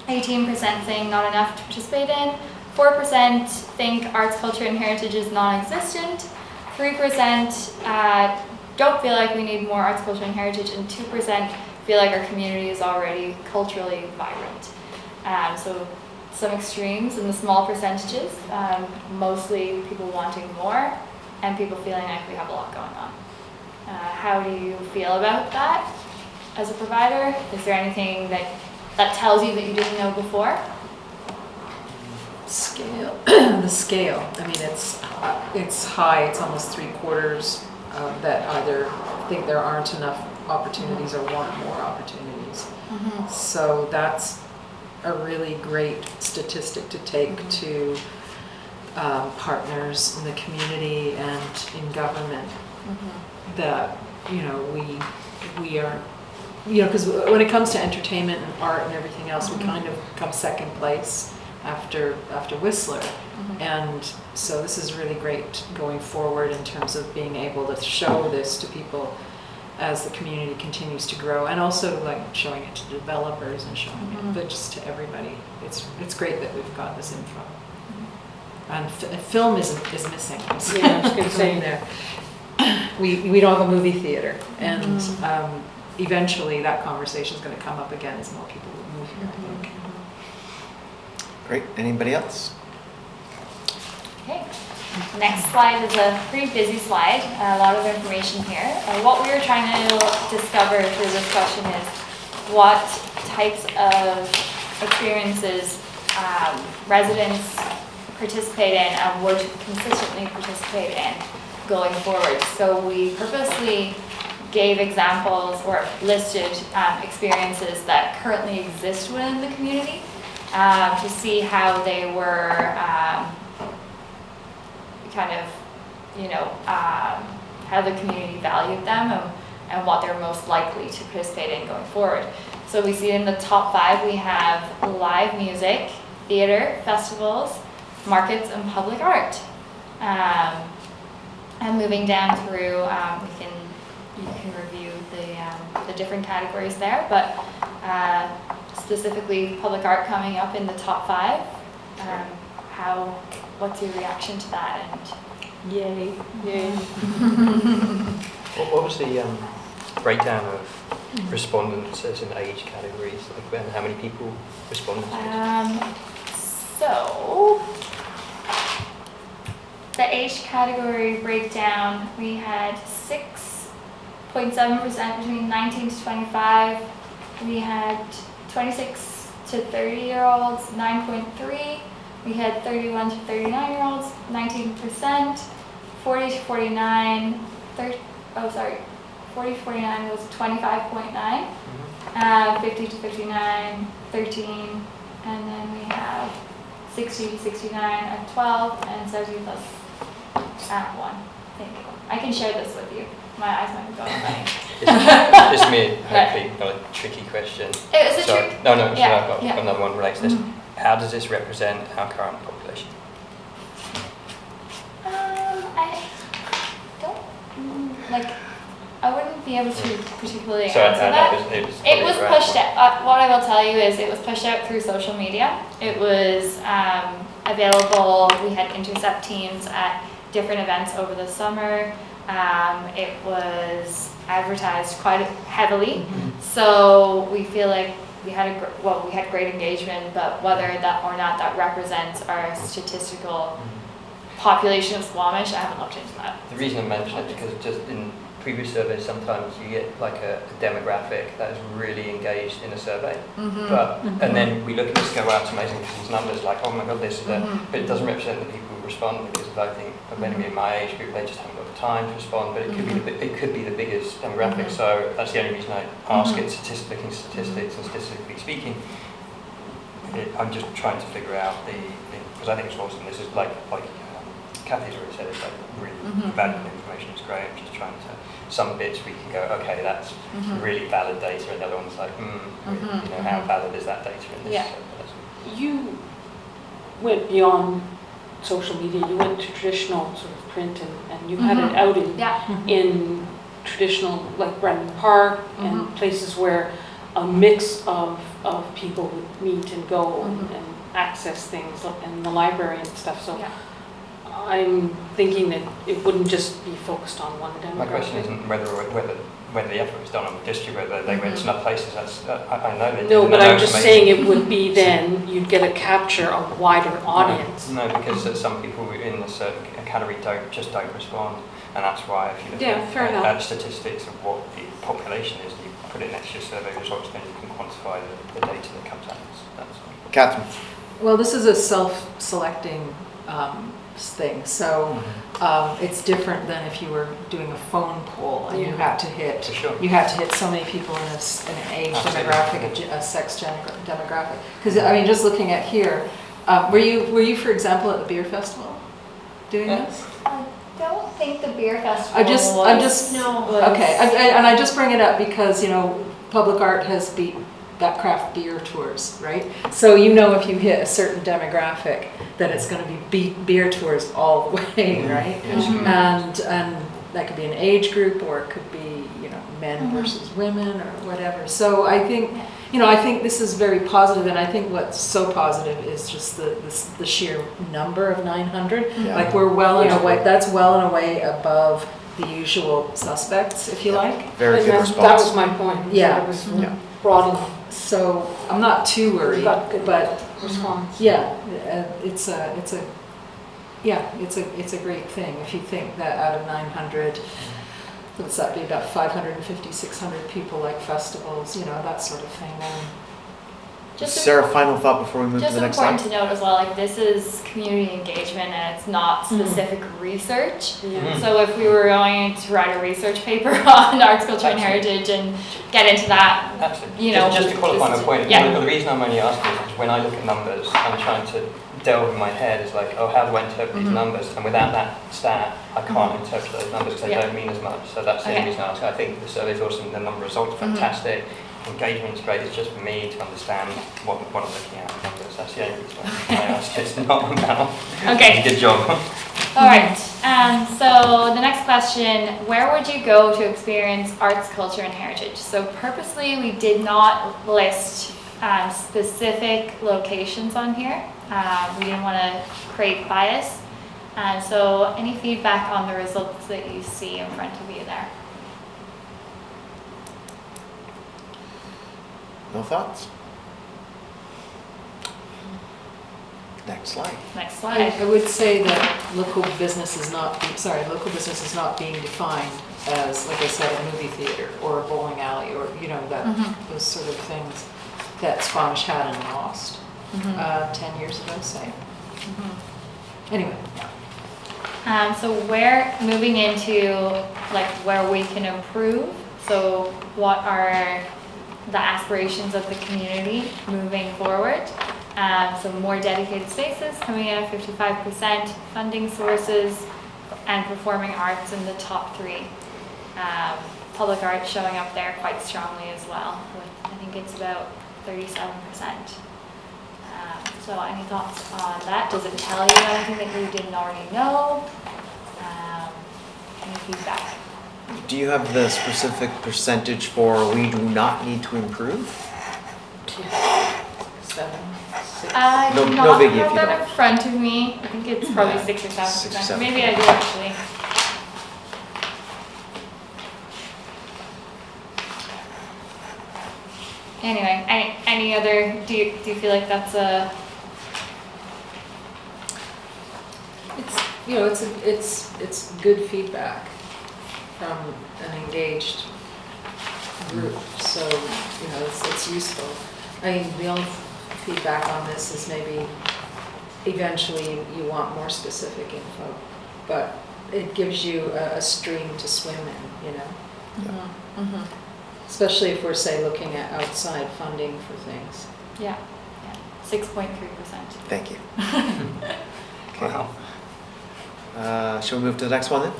18% saying not enough to participate in, 4% think arts, culture, and heritage is non-existent. 3% don't feel like we need more arts, culture, and heritage, and 2% feel like our community is already culturally vibrant. So some extremes in the small percentages, mostly people wanting more and people feeling like we have a lot going on. How do you feel about that as a provider? Is there anything that tells you that you didn't know before? Scale, the scale, I mean, it's high, it's almost 3/4 that either think there aren't enough opportunities or want more opportunities. So that's a really great statistic to take to partners in the community and in government, that, you know, we are, you know, because when it comes to entertainment and art and everything else, we kind of come second place after Whistler. And so this is really great going forward in terms of being able to show this to people as the community continues to grow, and also like showing it to developers and showing it, but just to everybody. It's great that we've got this info. And film is missing. Yeah, I was going to say there. We don't have a movie theater, and eventually that conversation is going to come up again as more people move here, I think. Great. Anybody else? Okay. Next slide is a pretty busy slide, a lot of information here. What we were trying to discover through this question is what types of experiences residents participate in and would consistently participate in going forward. So we purposely gave examples or listed experiences that currently exist within the community to see how they were kind of, you know, how the community valued them and what they're most likely to participate in going forward. So we see in the top 5 we have live music, theater, festivals, markets, and public art. And moving down through, you can review the different categories there, but specifically public art coming up in the top 5. What's your reaction to that? And yay. What was the breakdown of respondents as in age categories? Like, and how many people responded to this? So the age category breakdown, we had 6.7% between 19 to 25. We had 26 to 30-year-olds, 9.3. We had 31 to 39-year-olds, 19%. 40 to 49, 40 to 49 was 25.9. 50 to 59, 13. And then we have 60 to 69 at 12, and 70 plus at 1. Thank you. I can share this with you. My eyes might be going funny. Just me, hopefully not a tricky question. It was a trick. No, so Yeah, I've got yeah. another one related to this. How does this represent our current population? I wouldn't be able to particularly So answer that. It was probably pushed out. What I will tell you is it was pushed out through social media. It was available. We had intercept teams at different events over the summer. It was advertised quite heavily. So we feel like we had great engagement, but whether that or not that represents our statistical population of Squamish, I haven't looked into that. The reason I mention it is because just in previous surveys, sometimes you get like a demographic that is really engaged in a survey. And then we look at this, go, wow, it's amazing because these numbers, like, oh my God, this is but it doesn't represent the people who respond, because I think maybe in my age group, they just haven't got the time to respond, but it could be the biggest demographic. So that's the only reason I ask it, looking at statistics and statistically speaking. I'm just trying to figure out because I think it's awesome. This is like Kathy's already said, it's like really valuable information. It's great. I'm just trying to, some bits we can go, okay, that's really valid data, and the other one's like, you know, how valid is that data in this? Yeah. So You went beyond social media. You went to traditional sort of print, and you had it out in traditional, like Brendan Park, and places where a mix of of people would meet and go and access things in the library and stuff, so Yeah. I'm thinking that it wouldn't just be focused on one demographic. My question isn't whether the effort was done on the district, whether they went to other places. That's I know they did. No, and but I know I'm just maybe- saying it would be then, you'd get a capture a wider audience. No, because some people in a certain category don't respond, and that's why if you look Yeah, fair enough. at statistics of what the population is, you put it next to your survey results, then you can quantify the data that comes out. That's all. Catherine? Well, this is a self-selecting thing, so it's different than if you were doing a phone poll and you Yeah. had to hit, For sure. you had to hit so many people in an age Absolutely. demographic, a sex demographic. Because I mean, just looking at here, were you, for example, at the beer festival doing Yeah. this? I don't think the beer festival I'm just, No. okay, and I just bring it up because, you know, public art has beat that craft beer tours, right? So you know if you hit a certain demographic, that it's gonna be beer tours all the way, right? Yes. And that could be an age group, or it could be, you know, men versus women or whatever. So I think, you know, I think this is very positive, and I think what's so positive is just the sheer number of 900. Yeah. Like we're well and away, that's well and away above the usual suspects, if you like. Very And good that response. was my point. Yeah. It was Yeah. broad enough. So I'm not too We worried, got good but response. yeah, it's a great thing. If you think that out of 900, what's that be, about 550, 600 people like festivals, you know, that sort of thing. Just Sarah, final thought before we move to Just the next slide? important to note as well, like this is community engagement and it's not specific research. Yeah. So if we were going to write a research paper on arts, culture and heritage and get into that, Absolutely. you know, just to qualify my just- point, yeah. the reason I'm only asking is when I look at numbers, I'm trying to delve in my head is like, oh, how do I interpret these numbers? And without that stat, I can't interpret those numbers because they Yeah. don't mean as much. So that's the Okay. only reason I ask. I think the survey's awesome, the number of results are fantastic. Engagement's great. It's just for me to understand what I'm looking at. Numbers. That's the only reason I ask. It's not about. Okay. Good job. All right. So the next question, where would you go to experience arts, culture, and heritage? So purposely, we did not list specific locations on here. We didn't want to create bias. So any feedback on the results that you see in front of you there? No thoughts? Next slide. Next slide. I would say that local business is not being defined as, like I said, a movie theater or a bowling alley or, you know, that those sort of things that Squamish had and lost 10 years ago, say. Anyway. So we're moving into like where we can improve. So what are the aspirations of the community moving forward? So more dedicated spaces coming in at 55%, funding sources, and performing arts in the top 3. Public art showing up there quite strongly as well, with I think it's about 37%. So any thoughts on that? Does it tell you anything that you didn't already know? Any feedback? Do you have the specific percentage for we do not need to improve? 7, 6. I No- do no not biggie if have you that don't. in front of me. I think it's probably Yeah, 6 or 7%. 6 or 7%. Maybe I do actually. Anyway, any other? Do you feel like that's a? It's, you know, it's good feedback from an engaged group, so, you know, it's useful. I mean, the only feedback on this is maybe eventually you want more specific info, but it gives you a stream to swim in, you know? Especially if we're, say, looking at outside funding for things. Yeah, 6.3%. Thank you. Okay. Shall we move to the next one then?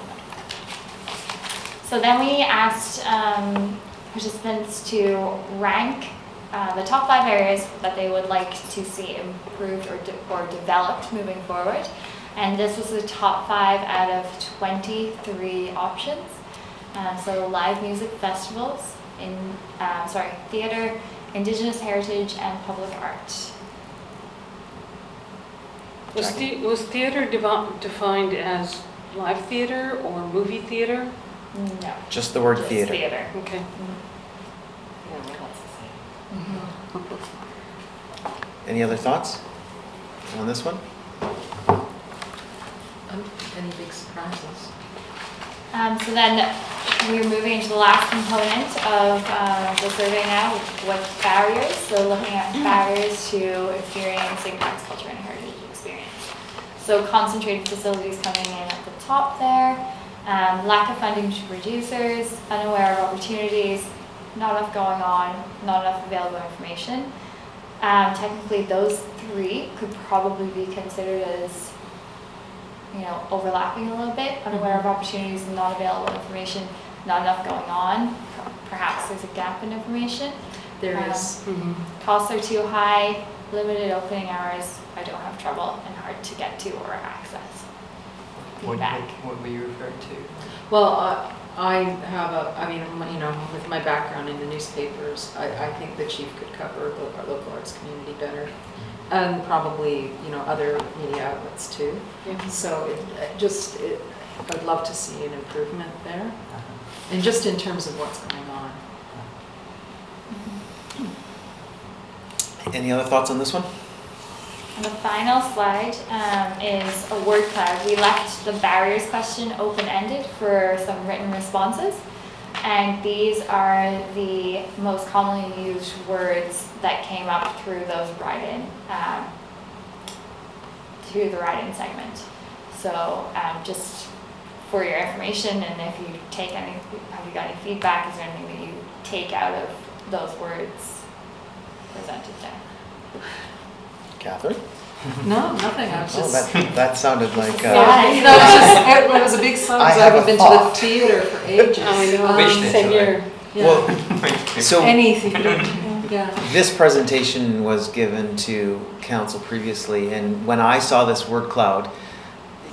So then we asked participants to rank the top 5 areas that they would like to see improved or developed moving forward. And this was the top 5 out of 23 options. So live music festivals, theater, Indigenous heritage, and public art. Was theater defined as live theater or movie theater? No. Just the word Just theater. theater. Okay. Yeah, what else to say? Any other thoughts on this one? Any big surprises? So then we're moving into the last component of the survey now with barriers. So looking at barriers to experiencing arts, culture, and heritage experience. So concentrated facilities coming in at the top there. Lack of funding to producers, unaware of opportunities, not enough going on, not enough available information. Technically those three could probably be considered as, you know, overlapping a little bit, unaware of opportunities and not available information, not enough going on. Perhaps there's a gap in information. There is. Costs are too high, limited opening hours, I don't have trouble, and hard to get to or access. Feedback. What were you referring to? Well, I have I mean, you know, with my background in the newspapers, I think the chief could cover the local arts community better. And probably, you know, other media outlets too. Yeah. So I'd love to see an improvement there. And just in terms of what's going on. Any other thoughts on this one? And the final slide is a word cloud. We left the barriers question open-ended for some written responses. And these are the most commonly used words that came up through those write-in, through the write-in segment. So just for your information, and if you take any, have you got any feedback, is there anything that you take out of those words presented there? Catherine? No, nothing. I was Oh, just. that sounded like. Yeah. You know, it was a big song. I I have a haven't been thought. to the theater for ages. I know. Wish they Same could. here. Yeah. Well, so Any theater. Yeah. this presentation was given to council previously, and when I saw this word cloud,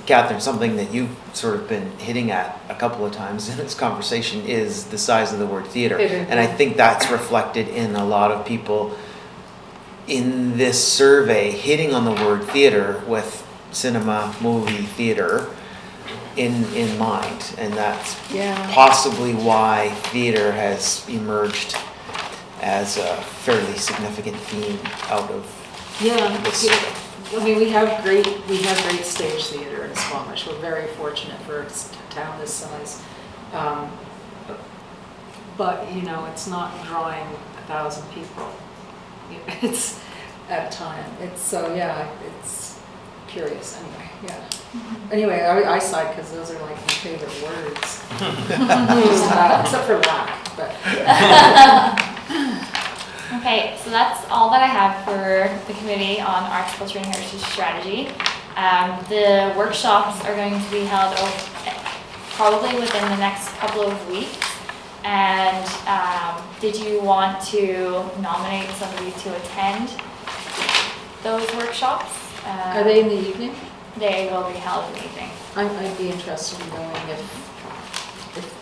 Catherine, something that you've sort of been hitting at a couple of times in this conversation is the size of the word theater. Theater. And I think that's reflected in a lot of people in this survey hitting on the word theater with cinema, movie, theater in mind. And that's Yeah. possibly why theater has emerged as a fairly significant theme out of Yeah. this survey. I mean, we have great stage theater in Squamish. We're very fortunate for a town this size. But, you know, it's not drawing 1,000 people. It's at a time. It's so, yeah, it's curious anyway, yeah. Anyway, I sighed because those are like my favorite words. Except for lack, but. Okay, so that's all that I have for the committee on arts, culture, and heritage strategy. The workshops are going to be held probably within the next couple of weeks. And did you want to nominate somebody to attend those workshops? Are they in the evening? They will be held in the evening. I'd be interested in knowing if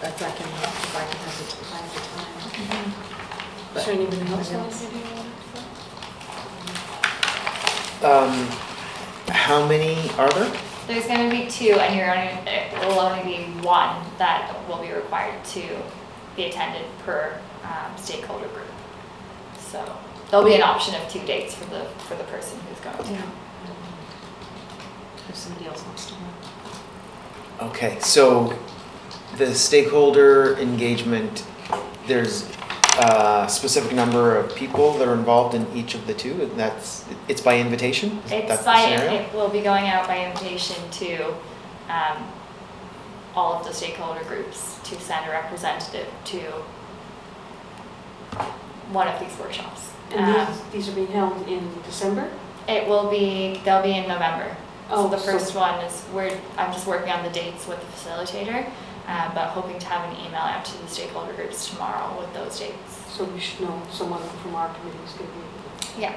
I can have the time. Is there anybody else on the How many are there? There's going to be two, and it will only be one that will be required to be attended per stakeholder group. So there'll be an option of 2 dates for the person who's going to. Yeah. If somebody else wants to go. Okay, so the stakeholder engagement, there's a specific number of people that are involved in each of the two, and it's by invitation? That's the scenario? It will be going out by invitation to all of the stakeholder groups to send a representative to one of these workshops. And these are being held in December? They'll be in November. Oh, So the so- first one is I'm just working on the dates with the facilitator, but hoping to have an email out to the stakeholder groups tomorrow with those dates. So we should know someone from our committee is going to be. Yeah.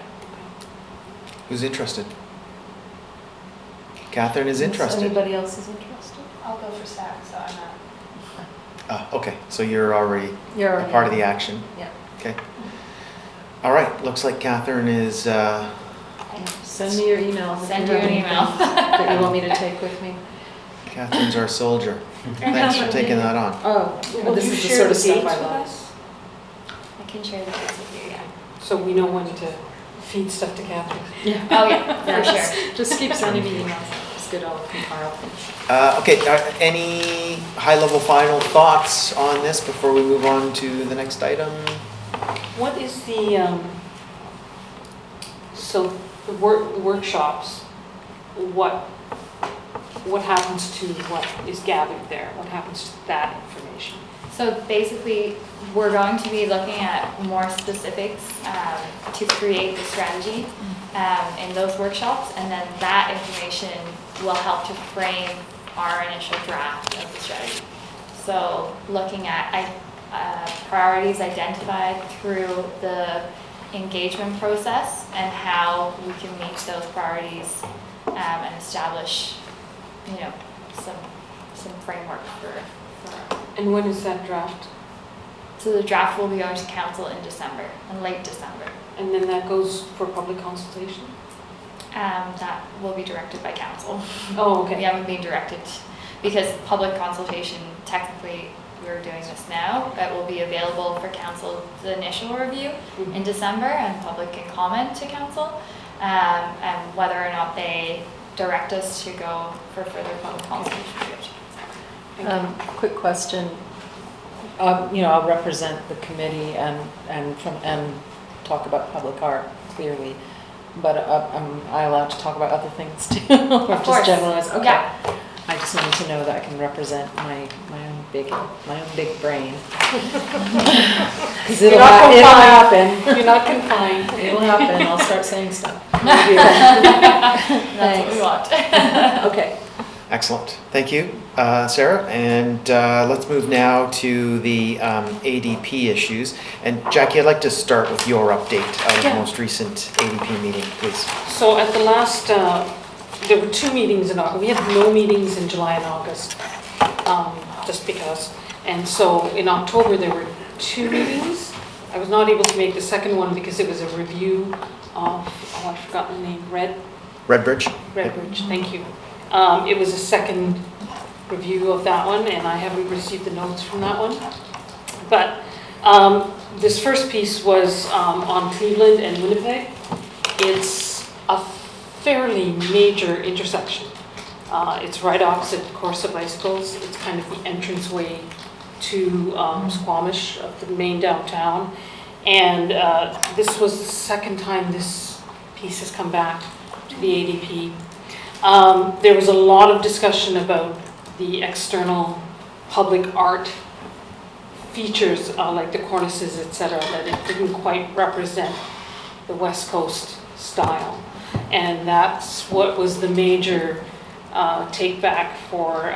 Who's interested? Catherine is interested. Anybody else is interested? I'll go for SAC, so I'm not. Okay, so you're already You're a part of the action? Yeah. Okay. All right, looks like Catherine is, Send me your email. if Send you you have an anything email. That you want me to take with me. Catherine's our soldier. Thanks for taking that on. Oh, Will this you is the share sort the of stuff dates I with love. us? I can share the dates with you, yeah. So we know when to feed stuff to Catherine. Oh, yeah, Yeah, for sure. just keep sending me emails. It's good, I'll compile things. Okay, any high-level final thoughts on this before we move on to the next item? What is the, so the workshops, what happens to what is gathered there? What happens to that information? So basically, we're going to be looking at more specifics to create the strategy in those workshops, and then that information will help to frame our initial draft of the strategy. So looking at priorities identified through the engagement process and how we can meet those priorities and establish, you know, some framework for. And when is that draft? So the draft will be going to council in December, in late December. And then that goes for public consultation? That will be directed by council. Oh, okay. We haven't been directed, because public consultation, technically, we're doing this now. It will be available for council, the initial review in December, and public can comment to council. And whether or not they direct us to go for further public consultation. Quick question. You know, I'll represent the committee and talk about public art clearly, but am I allowed to talk about other things too? Or Of course. just generalize? Okay. Yeah. I just wanted to know that I can represent my own big brain. Because it'll happen. You're not confined. It'll happen. I'll start saying stuff. That's what we want. Okay. Excellent, thank you, Sarah. And let's move now to the ADP issues. And Jackie, I'd like to start with your update out of the most recent ADP meeting, please. So at the last, there were 2 meetings in August. We had no meetings in July and August, just because. And so in October, there were 2 meetings. I was not able to make the second one because it was a review of, I've forgotten the name, Redbridge? Redbridge, thank you. It was a second review of that one, and I haven't received the notes from that one. But this first piece was on Cleveland and Winnipeg. It's a fairly major intersection. It's right opposite the course of bicycles. It's kind of the entranceway to Squamish, the main downtown. And this was the second time this piece has come back to the ADP. There was a lot of discussion about the external public art features, like the cornices, etc., that it didn't quite represent the West Coast style. And that's what was the major take back for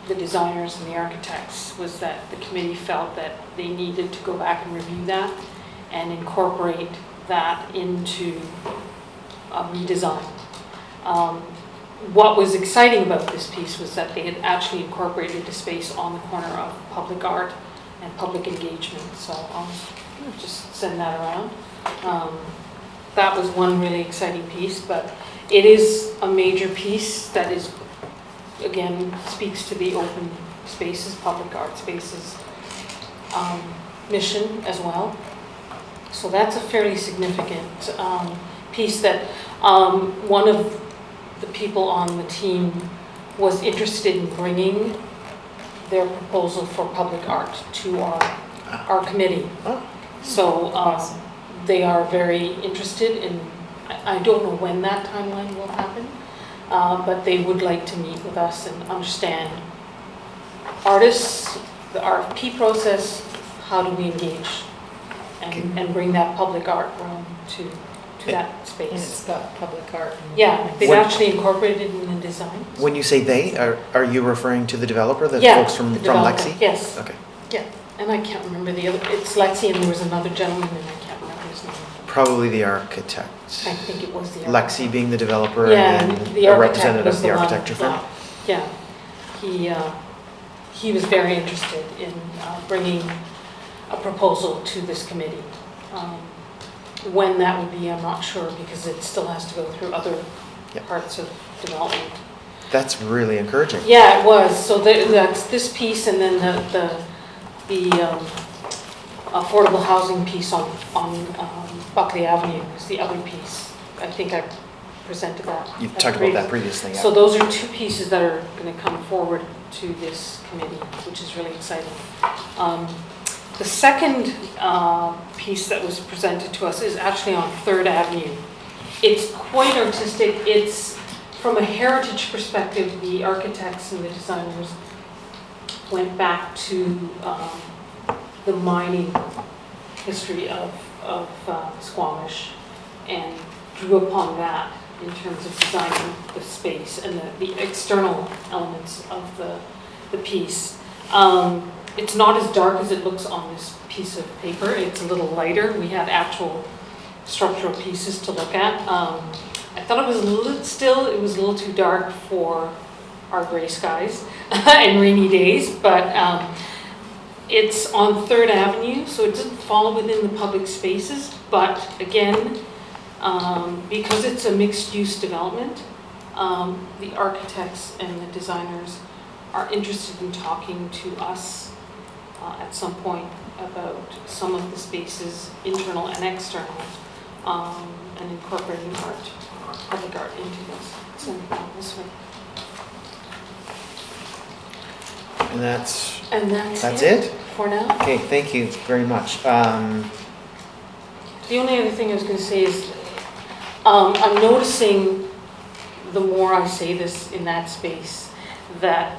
the designers and the architects, was that the committee felt that they needed to go back and review that and incorporate that into a redesign. What was exciting about this piece was that they had actually incorporated the space on the corner of public art and public engagement. So I'll just send that around. That was one really exciting piece, but it is a major piece that is, again, speaks to the open spaces, public art spaces mission as well. So that's a fairly significant piece that one of the people on the team was interested in bringing their proposal for public art to our committee. So they are very interested in, I don't know when that timeline will happen, but they would like to meet with us and understand artists, the RFP process, how do we engage and bring that public art realm to that space. And it's got public art. Yeah, they've What- actually incorporated it in the design. When you say they, are you referring to the developer, the Yeah, folks from the developer, Lexi? yes. Okay. Yeah, and I can't remember the other, it's Lexi and there was another gentleman and I can't remember his name. Probably the architect. I think it was the Lexi architect. being the developer Yeah, and and then the a architect representative was of the the one, architecture firm. yeah. He was very interested in bringing a proposal to this committee. When that would be, I'm not sure, because it still has to go through other Yep. parts of development. That's really encouraging. Yeah, it was. So that's this piece, and then the affordable housing piece on Buckley Avenue is the other piece. I think I presented that. You at talked the about that previous- previously, yeah. So those are two pieces that are going to come forward to this committee, which is really exciting. The second piece that was presented to us is actually on 3rd Avenue. It's quite artistic. It's, from a heritage perspective, the architects and the designers went back to the mining history of Squamish and drew upon that in terms of designing the space and the external elements of the piece. It's not as dark as it looks on this piece of paper. It's a little lighter. We had actual structural pieces to look at. I thought it was it was a little too dark for our gray skies and rainy days, but it's on 3rd Avenue, so it doesn't fall within the public spaces, but again, because it's a mixed-use development, the architects and the designers are interested in talking to us at some point about some of the spaces, internal and external, and incorporating public art into this. So this way. And that's That's it? for now. Okay, thank you very much. The only other thing I was going to say is I'm noticing the more I say this in that space, that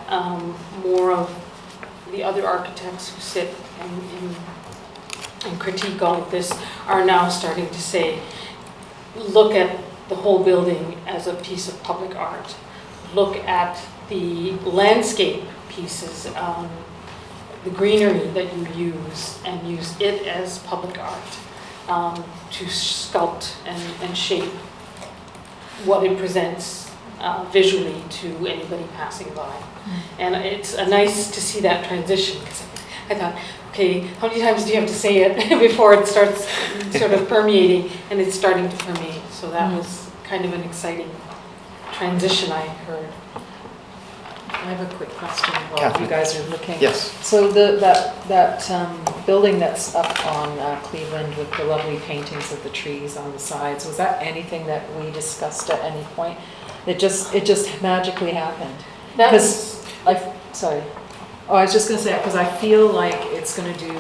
more of the other architects who sit and critique all of this are now starting to say, look at the whole building as a piece of public art. Look at the landscape pieces, the greenery that you use, and use it as public art to sculpt and shape what it presents visually to anybody passing by. And it's nice to see that transition, because I thought, okay, how many times do you have to say it before it starts sort of permeating, and it's starting to permeate. So that was kind of an exciting transition I heard. I have a quick question while Catherine. you guys are looking. Yes. So that building that's up on Cleveland with the lovely paintings of the trees on the sides, was that anything that we discussed at any point? It just magically happened. That's, Sorry. Oh, I was just going to say, because I feel like it's going to do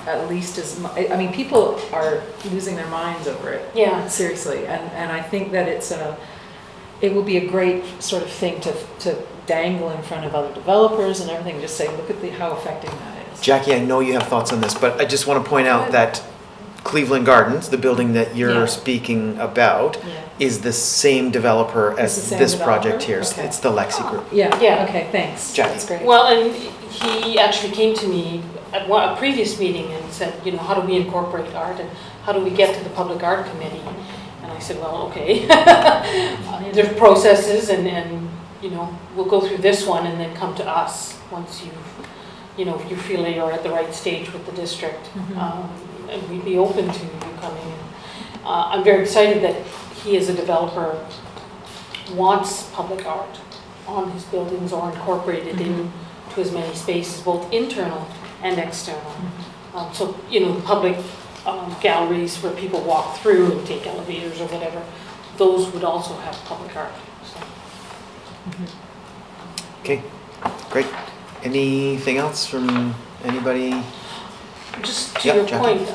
at least as much. I mean, people are losing their minds over it. yeah. Seriously, and I think that it will be a great sort of thing to dangle in front of other developers and everything. Just say, look at how affecting that is. Jackie, I know you have thoughts on this, but I just want to point out that Cleveland Gardens, the building that you're Yeah. speaking about, Yeah. is the same developer as It's the same this developer? project here. Okay. It's the Lexi Group. Yeah. Yeah. Okay. Thanks. Jackie. That's great. Well, and he actually came to me at a previous meeting and said, you know, how do we incorporate art and how do we get to the public art committee? And I said, well, okay, there's processes and, you know, we'll go through this one and then come to us once you feel that you're at the right stage with the district. And we'd be open to you coming in. I'm very excited that he, as a developer, wants public art on his buildings or incorporated into as many spaces, both internal and external. So, you know, the public galleries where people walk through and take elevators or whatever, those would also have public art. So. Okay, great. Anything else from anybody? Just to Yeah, your Jackie. point,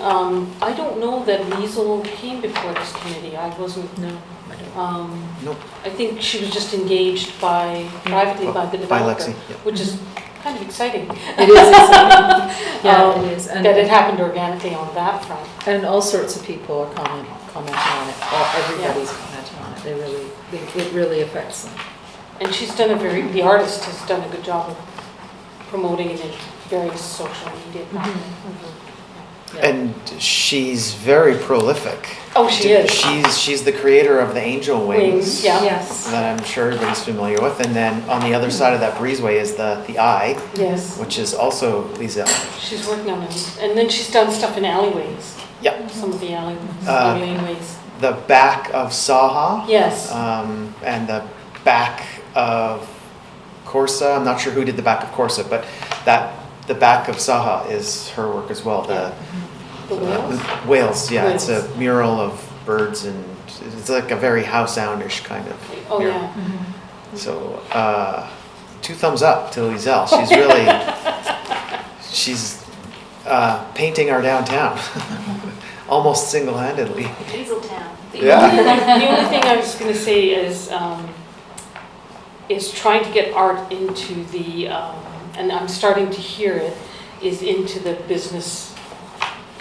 I don't know that Liesl came before this committee. I wasn't. No, I don't. Nope. I think she was just engaged privately by the By developer, Lexi, yeah. which is kind of exciting. It is exciting. Yeah, it is. That it happened organically on that front. And all sorts of people are commenting on it. Everybody's commenting on it. It really affects them. And the artist has done a good job of promoting it in various social media platforms. Yeah. And she's very prolific. Oh, she is. She's the creator of the Angel Wings. Yeah. Yes. That I'm sure everybody's familiar with. And then on the other side of that breezeway is the Eye, Yes. which is also Liesel. She's working on it. And then she's done stuff in alleyways. Yep. Some of the alleyways, laneways. The back of Saha. Yes. And the back of Corsa. I'm not sure who did the back of Corsa, but the back of Saha is her work as well. The whales? Whales, yeah. It's Whales. a mural of birds, and it's like a very house-oundish kind of Oh, mural. yeah. So, 2 thumbs up to Liesel. She's really, she's painting our downtown, almost single-handedly. Hazeltown. Yeah. The only thing I was going to say is trying to get art into the, and I'm starting to hear it, is into the business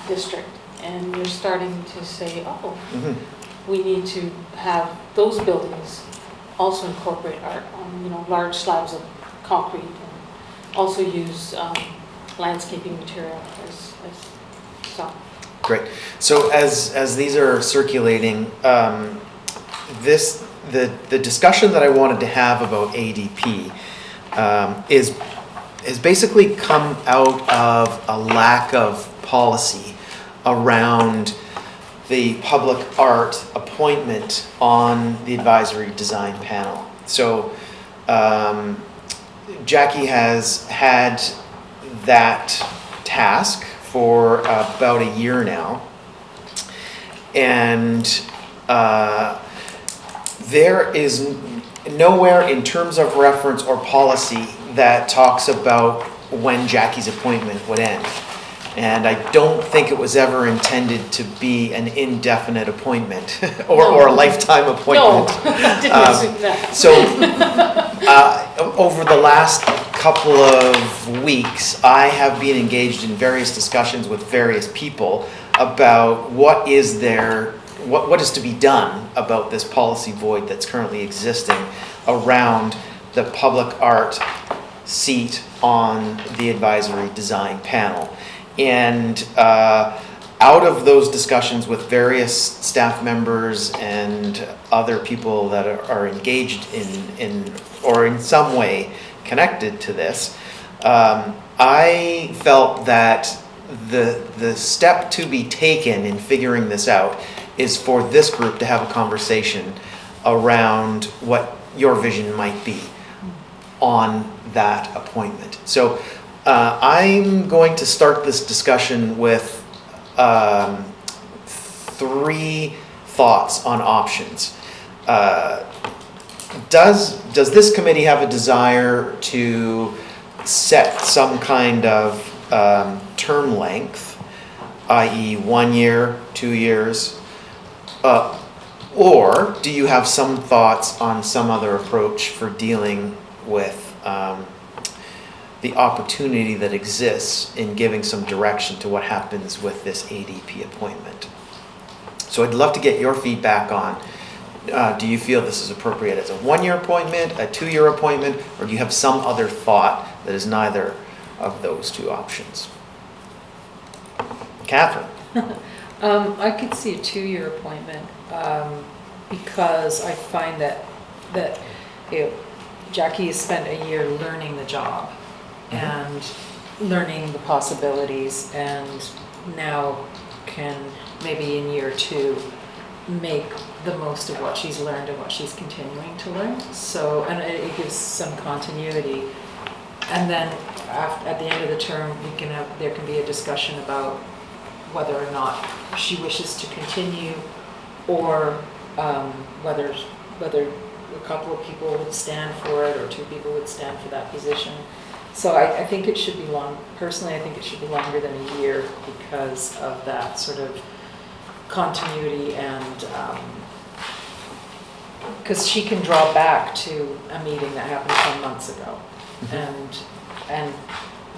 district. And you're starting to say, oh, Mhm. we need to have those buildings also incorporate art on, large slabs of concrete, and also use landscaping material as so. Great. So as these are circulating, the discussion that I wanted to have about ADP is basically come out of a lack of policy around the public art appointment on the advisory design panel. So Jackie has had that task for about a year now, and there is nowhere in terms of reference or policy that talks about when Jackie's appointment would end. And I don't think it was ever intended to be an indefinite appointment or a lifetime appointment. No, didn't assume that. So over the last couple of weeks, I have been engaged in various discussions with various people about what is to be done about this policy void that's currently existing around the public art seat on the advisory design panel. And out of those discussions with various staff members and other people that are engaged in or in some way connected to this, I felt that the step to be taken in figuring this out is for this group to have a conversation around what your vision might be on that appointment. So I'm going to start this discussion with 3 thoughts on options. Does this committee have a desire to set some kind of term length, i.e. 1 year, 2 years, or do you have some thoughts on some other approach for dealing with the opportunity that exists in giving some direction to what happens with this ADP appointment? So I'd love to get your feedback on, do you feel this is appropriate as a 1-year appointment, a 2-year appointment, or do you have some other thought that is neither of those 2 options? Catherine? I could see a 2-year appointment because I find that Jackie has spent a year learning the job and learning the possibilities, and now can maybe in year 2 make the most of what she's learned and what she's continuing to learn. So, and it gives some continuity. And then at the end of the term, there can be a discussion about whether or not she wishes to continue, or whether a couple of people would stand for it or 2 people would stand for that position. So I think it should be personally I think it should be longer than a year because of that sort of continuity, and because she can draw back to a meeting that happened 10 months ago and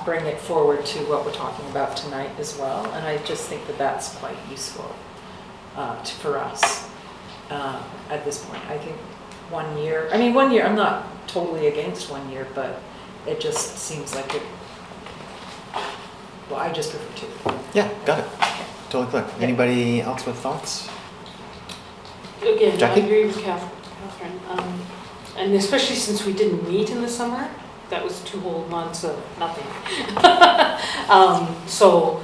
bring it forward to what we're talking about tonight as well. And I just think that that's quite useful for us at this point. I think 1 year, 1 year, I'm not totally against 1 year, but it just seems like well, I just prefer two. Yeah, got it. Totally clear. Anybody else with thoughts? Again, Jackie? I agree with Catherine. And especially since we didn't meet in the summer, that was 2 whole months of nothing. So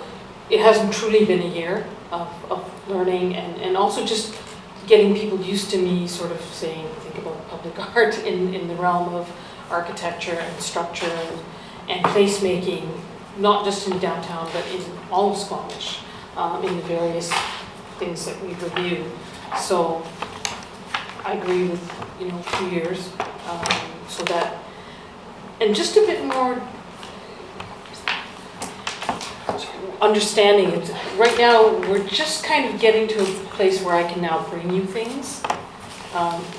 it hasn't truly been a year of learning and also just getting people used to me sort of saying, think about public art in the realm of architecture and structure and placemaking, not just in downtown, but in all of Squamish, in the various things that we've reviewed. So I agree with, 2 years, so that, and just a bit more understanding it. Right now, we're just kind of getting to a place where I can now bring you things.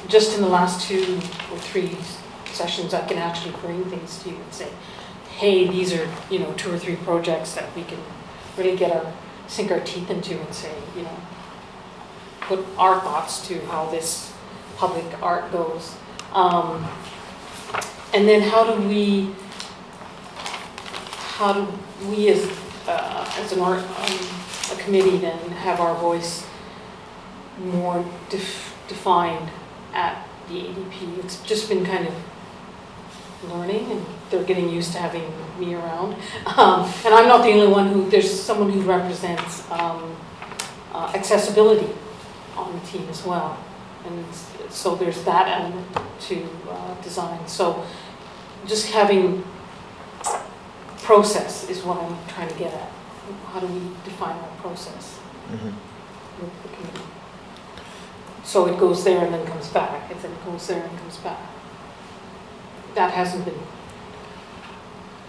Just in the last 2 or 3 sessions, I can actually bring things to you and say, hey, these are, 2 or 3 projects that we can really sink our teeth into and say, put our thoughts to how this public art goes. And then how do we as an art a committee then have our voice more defined at the ADP? It's just been kind of learning, and they're getting used to having me around. And I'm not the only one there's someone who represents accessibility on the team as well. And so there's that element to design. So just having process is what I'm trying to get at. How do we define our process with the committee? So it goes there and then comes back, and then it goes there and comes back. That hasn't been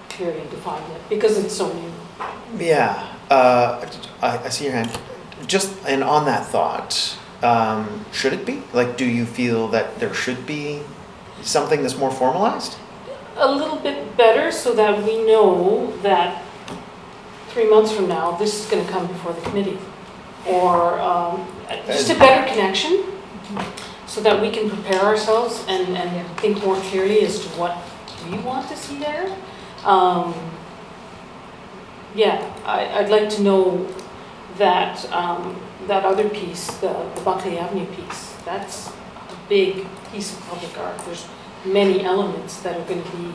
clearly defined yet because it's so new. Yeah, I see your hand. And on that thought, should it be? Like, do you feel that there should be something that's more formalized? A little bit better so that we know that 3 months from now, this is going to come before the committee. Or just a better connection so that we can prepare ourselves and think more clearly as to what we want to see there. I'd like to know that that other piece, the Buckley Avenue piece, that's a big piece of public art. There's many elements that are going to be,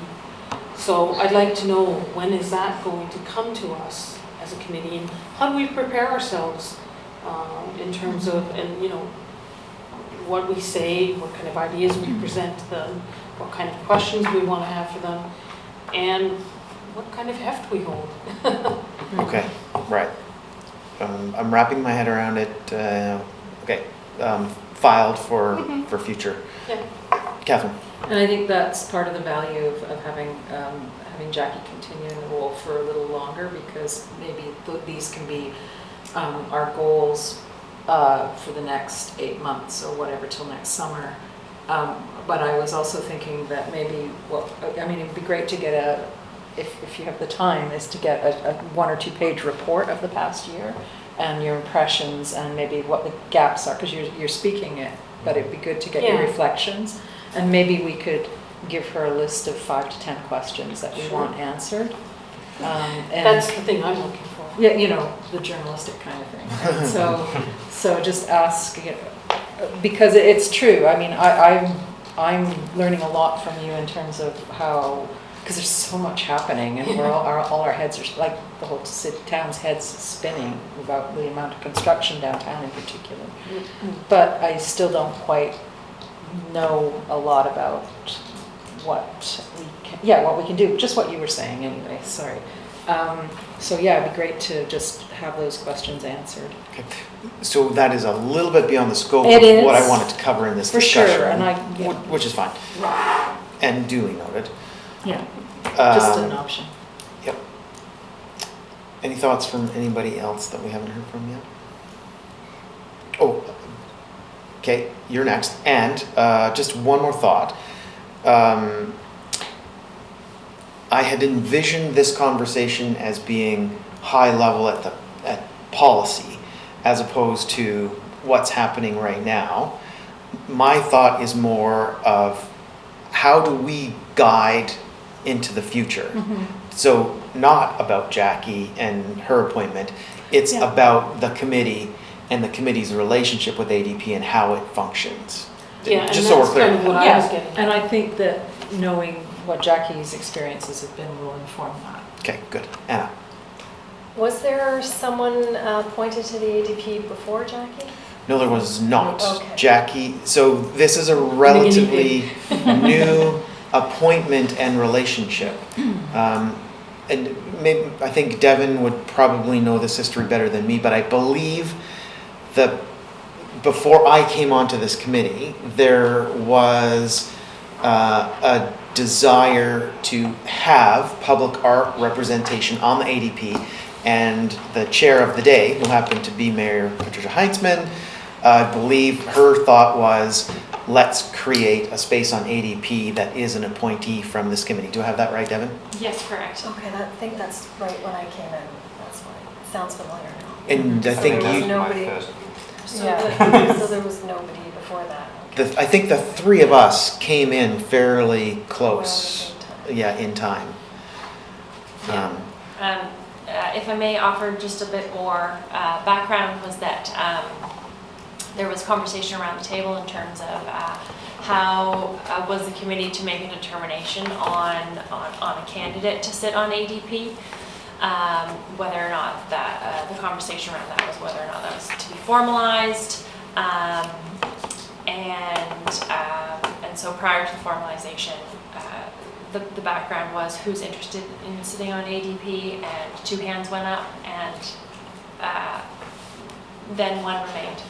so I'd like to know when is that going to come to us as a committee, and how do we prepare ourselves in terms of, what we say, what kind of ideas we present to them, what kind of questions we want to have for them, and what kind of heft we hold. Okay, right. I'm wrapping my head around it. Okay, filed for future. Yeah. Catherine. And I think that's part of the value of having Jackie continue in the role for a little longer, because maybe these can be our goals for the next 8 months or whatever till next summer. But I was also thinking that maybe, it'd be great to get if you have the time, is to get a 1 or 2 page report of the past year and your impressions and maybe what the gaps are, because you're speaking it, but it'd be good to get your reflections. And maybe we could give her a list of 5 to 10 questions that we want answered. And that's the thing I'm looking for. Yeah, the journalistic kind of thing. Right? So just ask, because it's true. I mean, I'm learning a lot from you in terms of how, because there's so much happening, and we're all our heads are, like the whole town's heads spinning about the amount of construction downtown in particular. But I still don't quite know a lot about what we can do, just what you were saying anyway, sorry. It'd be great to just have those questions answered. Okay. So that is a little bit beyond the scope It of is, what I wanted to cover in this for discussion. sure, and which is fine. And duly noted. Yeah, just an option. Yep. Any thoughts from anybody else that we haven't heard from yet? Oh, okay, you're next. And just one more thought. I had envisioned this conversation as being high level at policy, as opposed to what's happening right now. My thought is more of how do we guide into the future? So not about Jackie and her appointment. It's Yeah. about the committee and the committee's relationship with ADP and how it functions. Yeah, and Just so we're that's clear. kind of what I Yeah, was getting at. and I think that knowing what Jackie's experiences have been will inform that. Okay, good. Anna? Was there someone appointed to the ADP before Jackie? No, there was not. Okay. Jackie, so this is a relatively new appointment and relationship. And maybe, I think Devin would probably know this history better than me, but I believe that before I came onto this committee, there was a desire to have public art representation on the ADP, and the chair of the day, who happened to be Mayor Patricia Heitzman, I believe her thought was, let's create a space on ADP that is an appointee from this committee. Do I have that right, Devin? Yes, correct. Okay, I think that's right when I came in. That's why. It sounds familiar now. And I So think there was you, nobody. So Yeah, so there was nobody before that. Okay. I think the three of us came in fairly close, Around the same time. yeah, in time. If I may offer just a bit more background, was that there was conversation around the table in terms of how was the committee to make a determination on a candidate to sit on ADP, whether or not that the conversation around that was whether or not that was to be formalized, and so prior to the formalization, the background was who's interested in sitting on ADP, and 2 hands went up, and then 1 remained.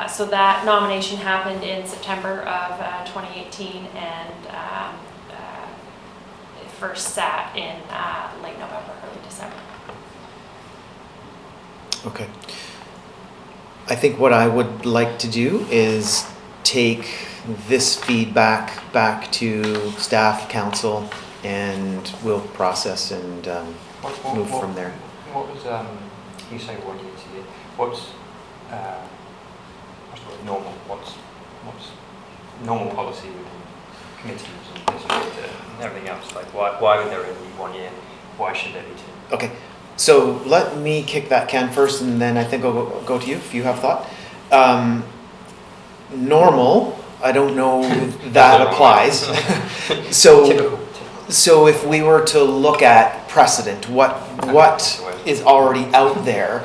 So that nomination happened in September of 2018, and it first sat in late November, early December. Okay. I think what I would like to do is take this feedback back to staff, council, and we'll process and move from there. What was, you say 1 year to year, what's the word, normal, what's normal policy within committees and district and everything else? Like why would there only be 1 year? Why should there be 2? Okay, so let me kick that can first, and then I think I'll go to you if you have thought. Normal, I don't know that applies. Typical. So if we were to look at precedent, what is already out there,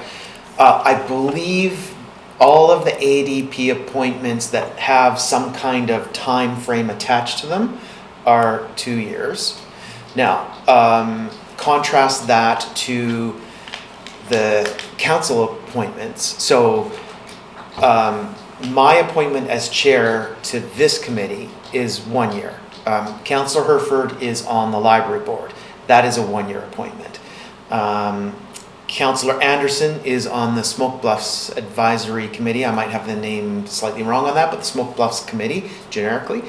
I believe all of the ADP appointments that have some kind of time frame attached to them are 2 years. Now, contrast that to the council appointments. So my appointment as chair to this committee is 1 year. Councillor Herford is on the library board. That is a 1 year appointment. Councillor Anderson is on the Smoke Bluffs Advisory Committee. I might have the name slightly wrong on that, but the Smoke Bluffs Committee, generically.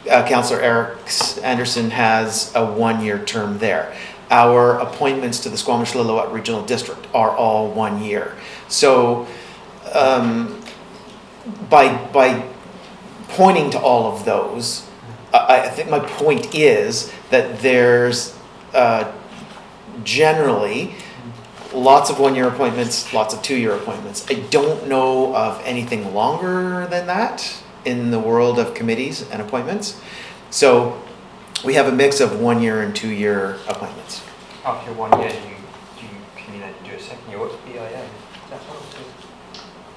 Councillor Eric Anderson has a 1 year term there. Our appointments to the Squamish-Lillooet Regional District are all 1 year. So by pointing to all of those, I think my point is that there's generally lots of 1 year appointments, lots of 2 year appointments. I don't know of anything longer than that in the world of committees and appointments. So we have a mix of 1 year and 2 year appointments. After 1 year, can you then do a second year? What's BIA? Is that what it is?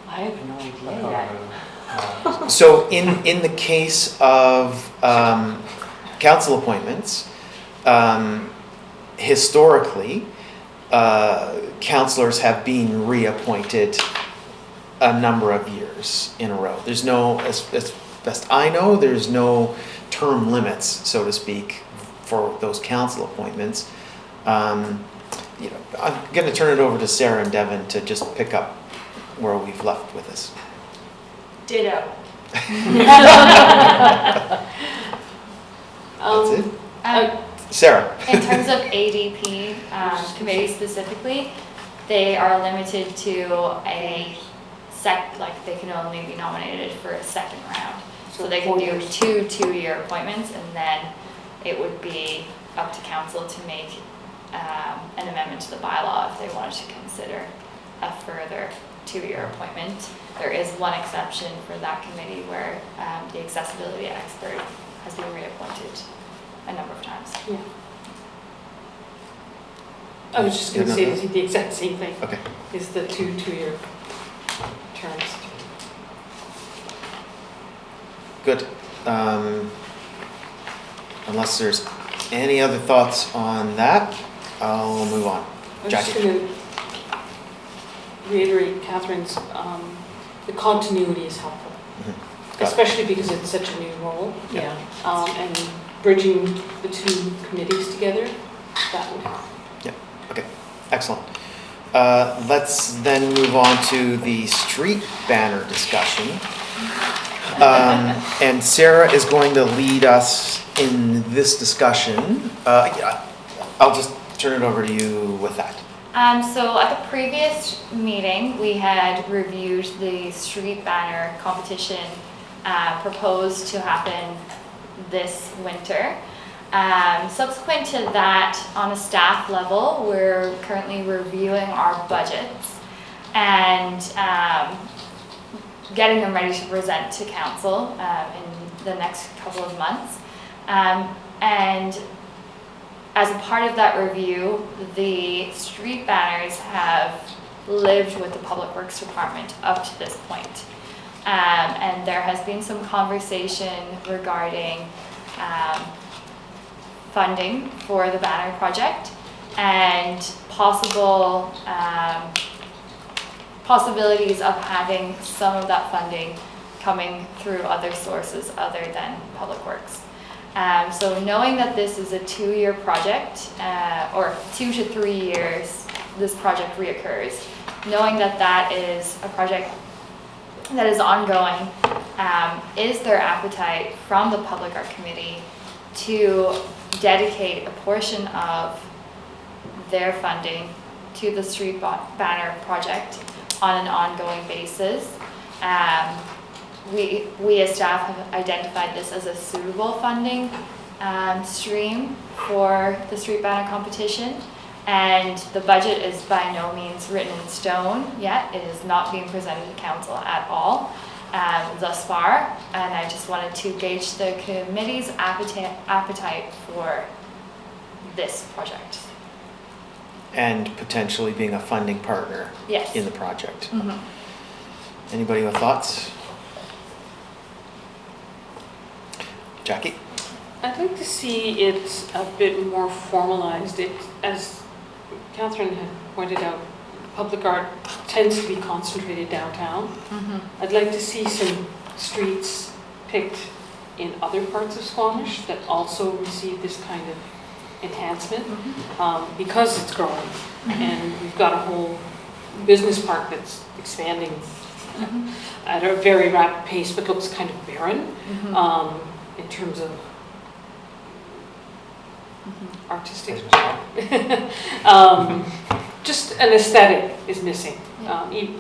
I have no idea I yet. don't know. So in the case of council appointments, historically, councillors have been reappointed a number of years in a row. There's no, as best I know, there's no term limits, so to speak, for those council appointments. I'm going to turn it over to Sarah and Devin to just pick up where we've left with this. Ditto. That's it? Sarah? In terms of ADP committee specifically, they are limited to a they can only be nominated for a second round. So they can do 2 2-year appointments, and then it would be up to council to make an amendment to the bylaw if they wanted to consider a further 2-year appointment. There is one exception for that committee where the accessibility expert has been reappointed a number of times. Yeah. I was just going to say the exact same thing. Okay. Is the two-year terms. Good. Unless there's any other thoughts on that, I'll move on. I'm just Jackie. going to reiterate Catherine's, the continuity is helpful, Got it. especially because it's such a new role. Yeah. And bridging the two committees together, that would help. Yeah, okay, excellent. Let's then move on to the street banner discussion. And Sarah is going to lead us in this discussion. I'll just turn it over to you with that. So at the previous meeting, we had reviewed the street banner competition proposed to happen this winter. Subsequent to that, on a staff level, we're currently reviewing our budgets and getting them ready to present to council in the next couple of months. And as a part of that review, the street banners have lived with the Public Works Department up to this point. And there has been some conversation regarding funding for the banner project and possible possibilities of having some of that funding coming through other sources other than Public Works. So knowing that this is a 2-year project, or 2 to 3 years, this project reoccurs, knowing that that is a project that is ongoing, is there appetite from the Public Art Committee to dedicate a portion of their funding to the street banner project on an ongoing basis? We as staff have identified this as a suitable funding stream for the street banner competition, and the budget is by no means written in stone yet. It is not being presented to council at all thus far, and I just wanted to gauge the committee's appetite for this project. And potentially being a funding partner Yes. in the project. Mm-hmm. Anybody with thoughts? Jackie? I'd like to see it a bit more formalized. It, as Catherine had pointed out, public art tends to be concentrated downtown. Mm-hmm. I'd like to see some streets picked in other parts of Squamish that also receive this kind of enhancement, because it's growing, and we've got a whole business park that's expanding at a very rapid pace, but looks kind of barren in terms of artistic. Just an aesthetic is missing. I'd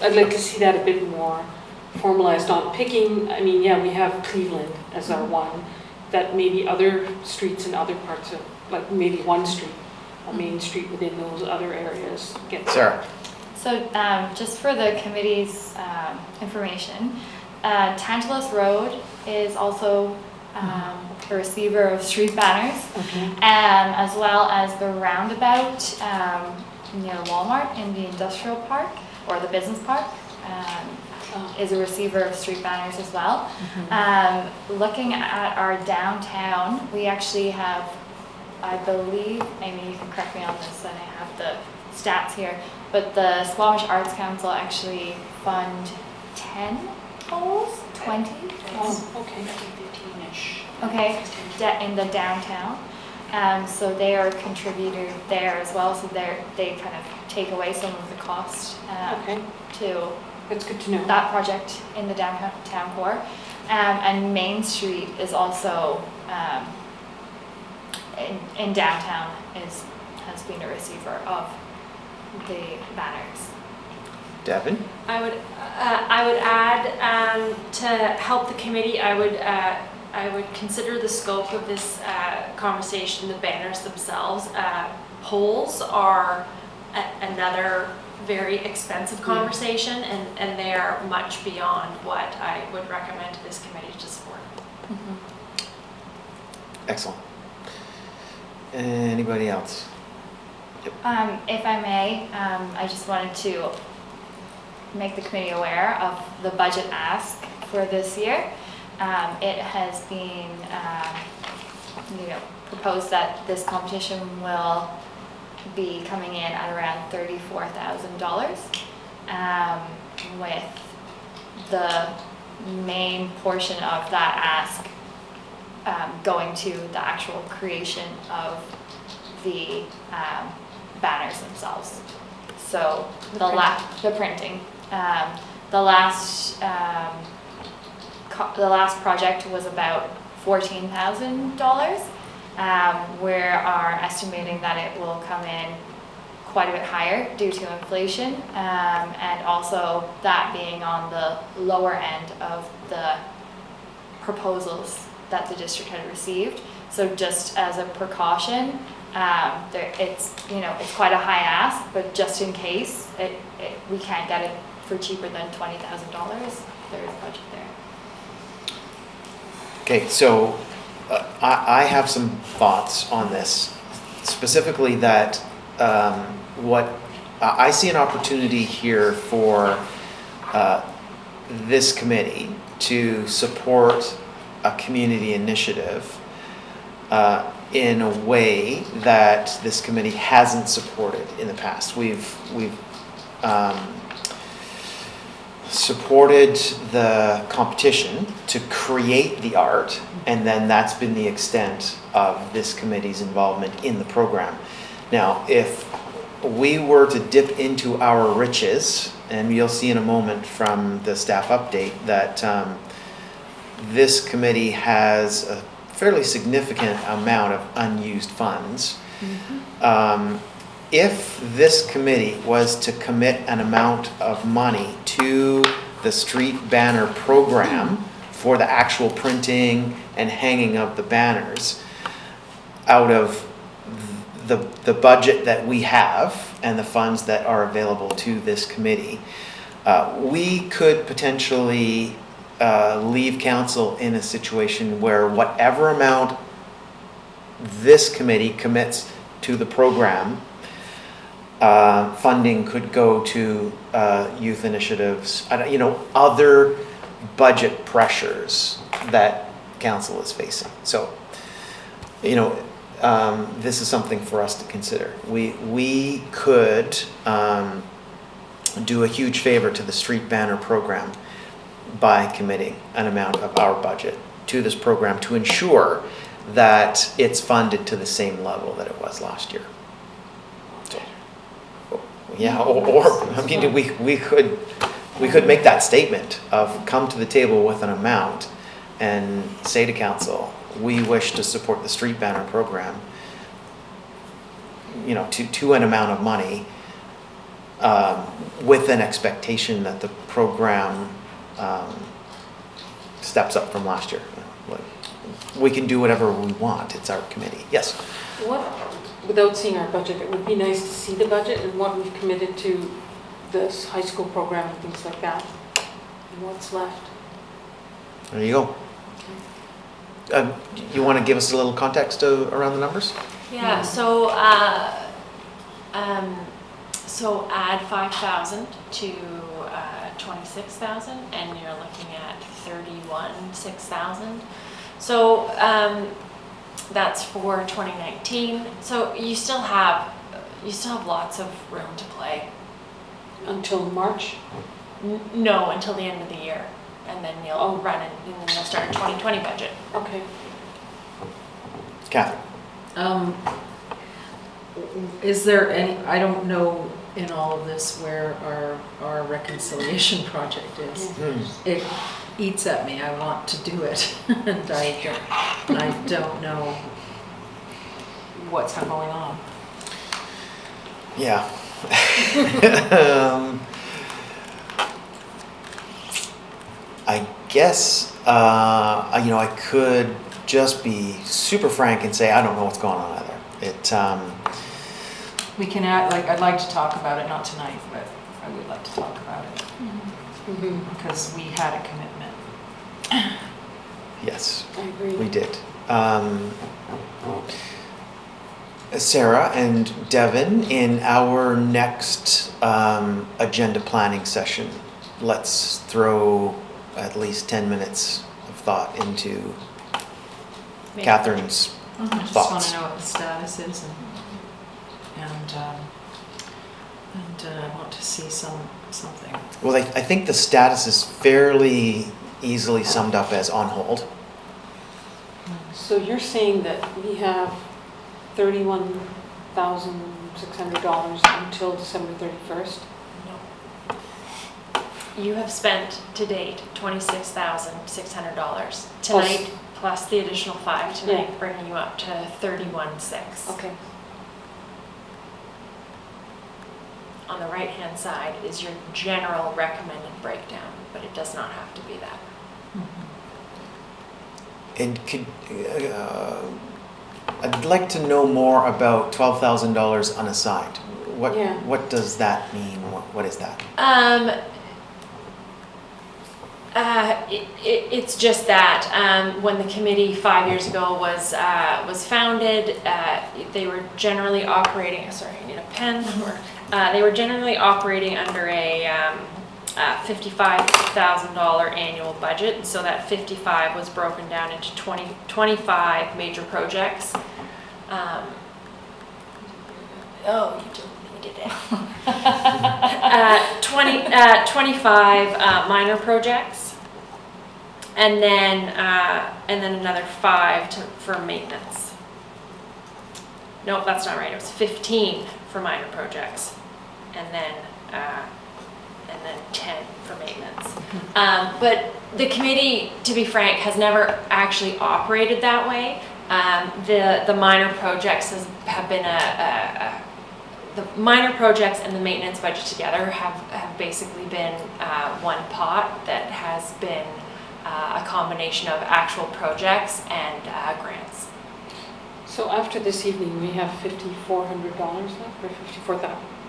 like to see that a bit more formalized on picking. I mean, yeah, we have Cleveland as our one, that maybe other streets in other parts of, like maybe one street, a main street within those other areas gets. Sarah? So just for the committee's information, Tantalus Road is also a receiver of street banners, as well as the roundabout near Walmart in the industrial park, or the business park, is a receiver of street banners as well. Looking at our downtown, we actually have, I believe, maybe you can correct me on this, and I have the stats here, but the Squamish Arts Council actually fund 10 poles, 20? Oh, okay. 15-ish. Okay, in the downtown. So they are a contributor there as well, so they kind of take away some of the cost to That's good to know. that project in the downtown core. And Main Street is also, in downtown, has been a receiver of the banners. Devin? I would add, to help the committee, I would I would consider the scope of this conversation, the banners themselves. Poles are another very expensive conversation, and they are much beyond what I would recommend to this committee to support. Excellent. Anybody else? If I may, I just wanted to make the committee aware of the budget ask for this year. It has been, proposed that this competition will be coming in at around $34,000, with the main portion of that ask going to the actual creation of the banners themselves. So the printing. The last project was about $14,000. We are estimating that it will come in quite a bit higher due to inflation, and also that being on the lower end of the proposals that the district had received. So just as a precaution, it's quite a high ask, but just in case we can't get it for cheaper than $20,000, there is budget there. Okay, so I have some thoughts on this, specifically that what I see an opportunity here for this committee to support a community initiative in a way that this committee hasn't supported in the past. We've supported the competition to create the art, and then that's been the extent of this committee's involvement in the program. Now, if we were to dip into our riches, and you'll see in a moment from the staff update that this committee has a fairly significant amount of unused funds. If this committee was to commit an amount of money to the street banner program for the actual printing and hanging of the banners out of the budget that we have and the funds that are available to this committee, we could potentially leave council in a situation where whatever amount this committee commits to the program, funding could go to youth initiatives, other budget pressures that council is facing. So, this is something for us to consider. We could do a huge favor to the street banner program by committing an amount of our budget to this program to ensure that it's funded to the same level that it was last year. So, yeah, we could make that statement of come to the table with an amount and say to council, we wish to support the street banner program, to an amount of money, with an expectation that the program steps up from last year. We can do whatever we want. It's our committee. Yes? Without seeing our budget, it would be nice to see the budget and what we've committed to this high school program and things like that, and what's left. There you go. You want to give us a little context around the numbers? Yeah, so add 5,000 to 26,000, and you're looking at 31,600. So that's for 2019. So you still have lots of room to play. Until March? No, until the end of the year, and then you'll run it, and then you'll start a 2020 budget. Okay. Catherine? Is there any, I don't know in all of this where our reconciliation project is. It eats at me. I want to do it, and I don't know what's going on. Yeah. I guess you know, I could just be super frank and say, I don't know what's going on either. We can add, like, I'd like to talk about it, not tonight, but I would like to talk about it. Because we had a commitment. Yes, I agree. we did. Sarah and Devin, in our next agenda planning session, let's throw at least 10 minutes of thought into Catherine's I just thoughts. want to know what the status is, and I want to see something. Well, I think the status is fairly easily summed up as on hold. So you're saying that we have $31,600 until December 31st? You have spent to date $26,600 tonight, plus the additional 5 tonight, Yeah. bringing you up to 31,600. Okay. On the right-hand side is your general recommended breakdown, but it does not have to be that. And could, I'd like to know more about $12,000 unassigned. What does that mean? What is that? It's just that when the committee 5 years ago was founded, they were generally operating. Sorry, I need a pen. They were generally operating under a $55,000 annual budget, and so that 55 was broken down into 25 major projects. Oh, you deleted it. 25 minor projects, and then another 5 for maintenance. Nope, that's not right. It was 15 for minor projects, and then 10 for maintenance. But the committee, to be frank, has never actually operated that way. The minor projects have been the minor projects and the maintenance budget together have basically been one pot that has been a combination of actual projects and grants. So after this evening, we have $5,400 left, or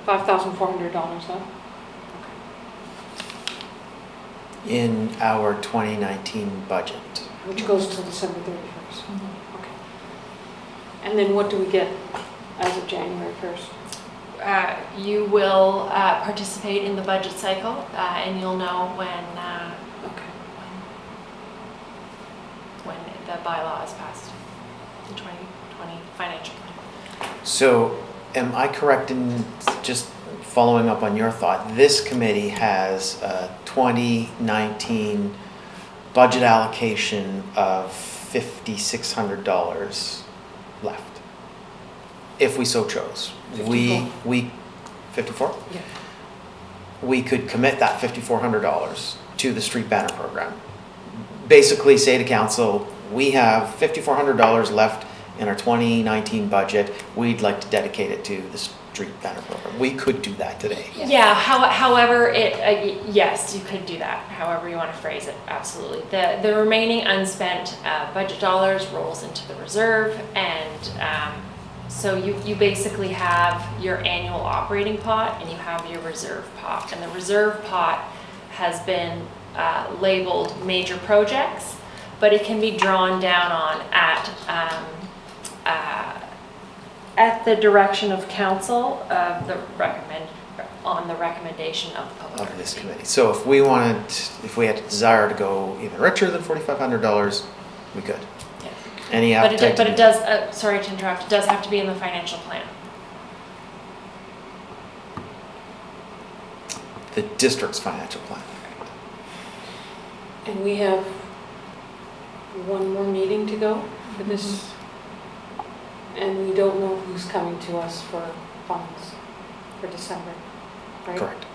$5,400 left? In our 2019 budget. Which goes till December 31st. Okay. And then what do we get as of January 1st? You will participate in the budget cycle, and you'll know when the bylaw is passed, the 2020 financial plan. So am I correct in just following up on your thought? This committee has a 2019 budget allocation of $5,600 left, if we so chose. 54. We 54? Yeah. We could commit that $5,400 to the street banner program. Basically say to council, we have $5,400 left in our 2019 budget. We'd like to dedicate it to the street banner program. We could do that today. Yeah, however, yes, you could do that, however you want to phrase it, absolutely. The remaining unspent budget dollars rolls into the reserve, and so you basically have your annual operating pot and you have your reserve pot. And the reserve pot has been labeled major projects, but it can be drawn down on at the direction of council, on the recommendation of the public Of this committee. So if we had a desire to go even richer than $4,500, we could. Yeah. Any But appetite? it does, sorry to interrupt, it does have to be in the financial plan. The district's financial plan. And we have one more meeting to go for this. And we don't know who's coming to us for funds for December, right? Correct.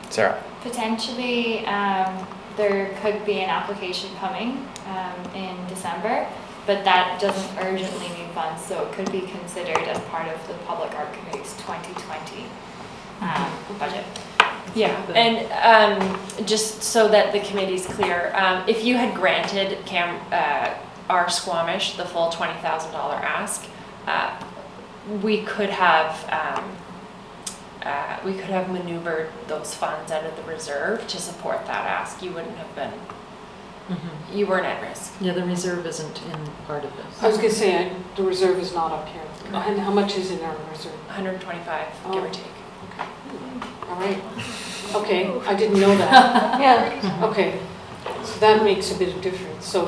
Sarah? Potentially, there could be an application coming in December, but that doesn't urgently need funds, so it could be considered as part of the Public Art Committee's 2020 budget. Yeah, and just so that the committee's clear, if you had granted OurSquamish the full $20,000 ask, we could have maneuvered those funds out of the reserve to support that ask. You wouldn't have been, you weren't at risk. Yeah, the reserve isn't in part of this. I was going to say, the reserve is not up here. And how much is in our reserve? 125, give or take. All right. Okay, I didn't know that. Yeah. Okay, so that makes a bit of difference. So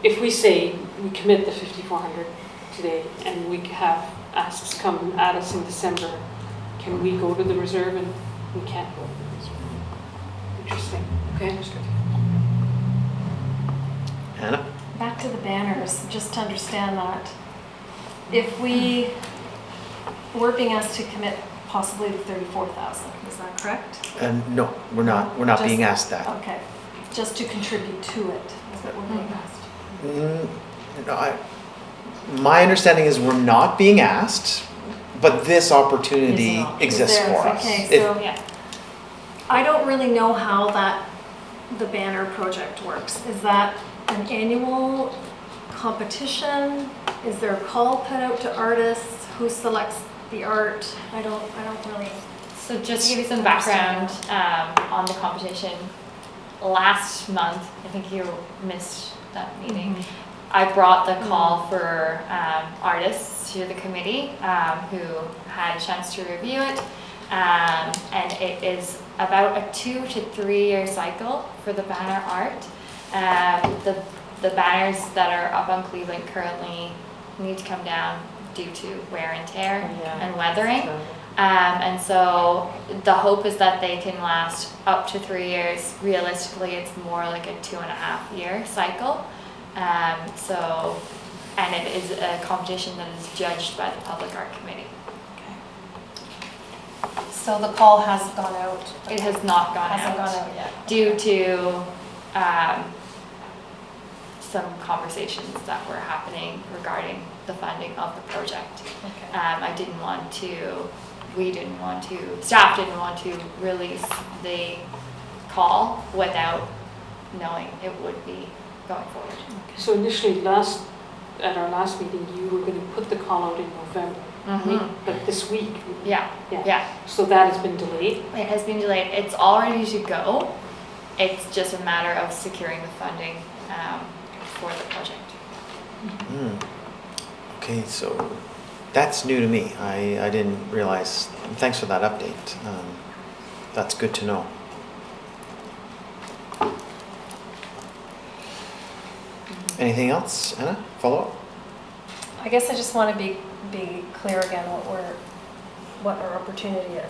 if we say we commit the 5,400 today and we have asks come at us in December, can we go to the reserve? And we can't go to the reserve. Interesting. Okay, understood. Hannah? Back to the banners, just to understand that. If we're being asked to commit possibly to 34,000, is that correct? No, we're not. We're not Just- being asked that. Okay, just to contribute to it, is what we're being asked. No, my understanding is we're not being asked, but this opportunity Is an option. exists Is there- for us. okay, If- so- Yeah. I don't really know how the banner project works. Is that an annual competition? Is there a call put out to artists? Who selects the art? I don't really. So just to give you some background on the competition, last month, I think you missed that meeting, I brought the call for artists to the committee who had a chance to review it. And it is about a 2 to 3 year cycle for the banner art. The banners that are up on Cleveland currently need to come down due to wear and tear and weathering. And so the hope is that they can last up to 3 years. Realistically, it's more like a 2.5 year cycle. And it is a competition that is judged by the Public Art Committee. So the call has gone out? It has not gone Hasn't out gone out yet? due to some conversations that were happening regarding the funding of the project. Okay. Staff didn't want to release the call without knowing it would be going forward. So initially, at our last meeting, you were going to put the call out in November, but this week. Yeah. So that has been delayed. It has been delayed. It's all ready to go. It's just a matter of securing the funding for the project. Okay, so that's new to me. I didn't realize. Thanks for that update. That's good to know. Anything else, Anna? Follow up? I guess I just want to be clear again what our opportunity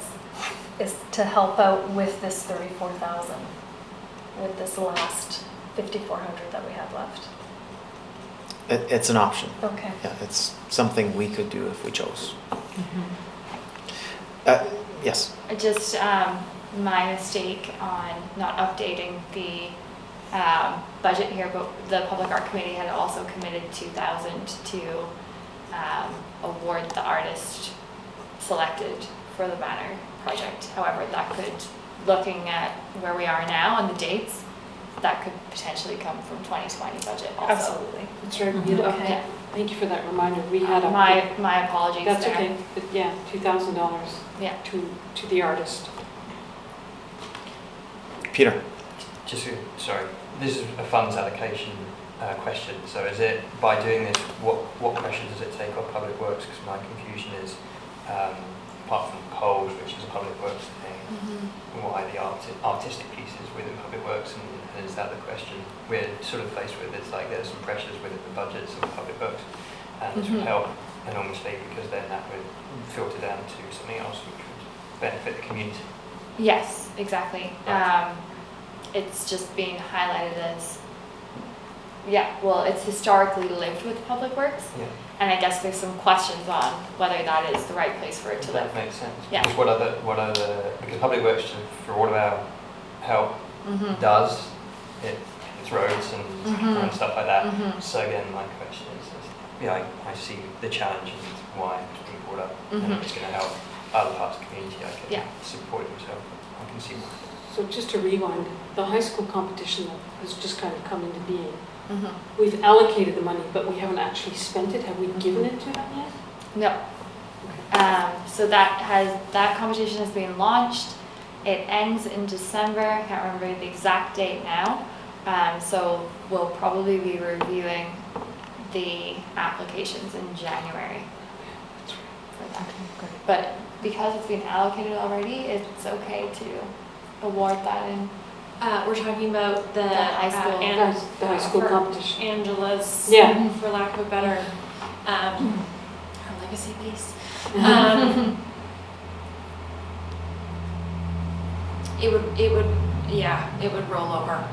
is to help out with this 34,000, with this last 5,400 that we have left. It's an option. Okay. Yeah, it's something we could do if we chose. Yes. Just my mistake on not updating the budget here, but the Public Art Committee had also committed 2,000 to award the artist selected for the banner project. However, that could, looking at where we are now and the dates, that could potentially come from 2020 budget also. Absolutely. That's right. We had Okay. Thank you for that reminder. We had My apologies That's there. okay. But yeah, $2,000 Yeah. to the artist. Peter. Sorry, this is a funds allocation question. So is it, by doing this, what pressure does it take off Public Works? Because my confusion is, apart from poles, which is a Public Works thing, why the artistic pieces within Public Works, and is that the question we're sort of faced with? It's like there's some pressures within the budgets of Public Works, and this would help enormously because then that would filter down to something else which would benefit the community. Yes, exactly. Right. It's just being highlighted as, it's historically lived with Public Works. Yeah. And I guess there's some questions on whether that is the right place for it to live. That makes sense. Yeah. Because because Public Works, for all of our help, does it's roads and stuff like that. So again, my question is I see the challenge and why it's being brought up, and it's going to help other parts of the community, I can Yeah. support it myself. I can see why. So just to rewind, the high school competition has just kind of come into being. Mhm. We've allocated the money, but we haven't actually spent it. Have we given it to them yet? No. So that competition has been launched. It ends in December. I can't remember the exact date now. So we'll probably be reviewing the applications in January for that. But because it's been allocated already, it's okay to award that in. We're talking about the high school. The high school for competition. Angela's, Yeah. for lack of a better, her legacy piece. It would roll over.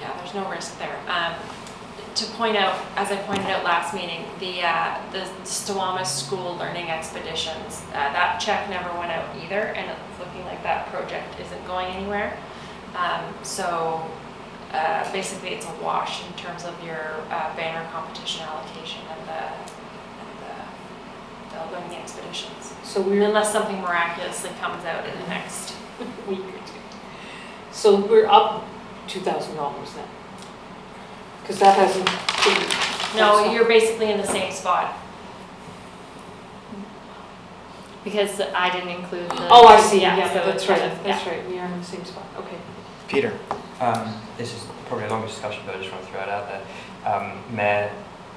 Yeah, there's no risk there. To point out, as I pointed out last meeting, the Squamish School Learning Expeditions, that check never went out either, and it's looking like that project isn't going anywhere. Basically it's a wash in terms of your banner competition allocation and the learning expeditions. So we're Unless something miraculously comes out in the next week or two. So we're up $2,000 then? Because that hasn't been. No, you're basically in the same spot. Because I didn't include the. Oh, I see, yeah, so that's it's right, kind of- that's yeah. right, we are in the same spot, okay. Peter? This is probably a longer discussion, but I just want to throw it out there. Mayor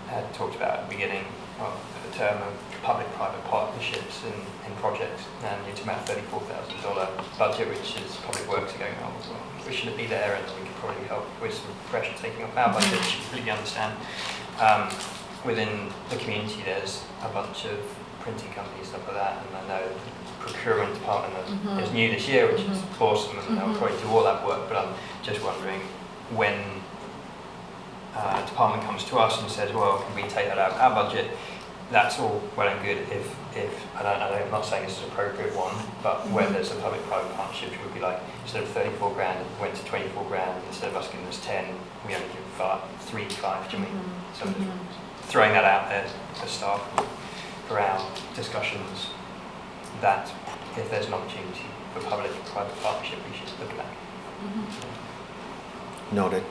had talked about at the beginning of the term of public-private partnerships in projects, and it's about $34,000 budget, which is public works are going, oh, well, we shouldn't be there, and we could probably help with some pressure taking off our budget, which you completely understand. Within the community, there's a bunch of printing companies, stuff like that, and I know the procurement department is new this year, which is awesome, and they'll probably do all that work, but I'm just wondering when a department comes to us and says, well, can we take that out of our budget? That's all well and good if I'm not saying this is an appropriate one, but where there's a public-private partnership, it would be like, instead of 34 grand, it went to 24 grand, instead of us giving us 10, we only give 3 to 5, do you mean? So I'm just throwing that out there for staff for our discussions, that if there's an opportunity for public-private partnership, we should look at that. Noted.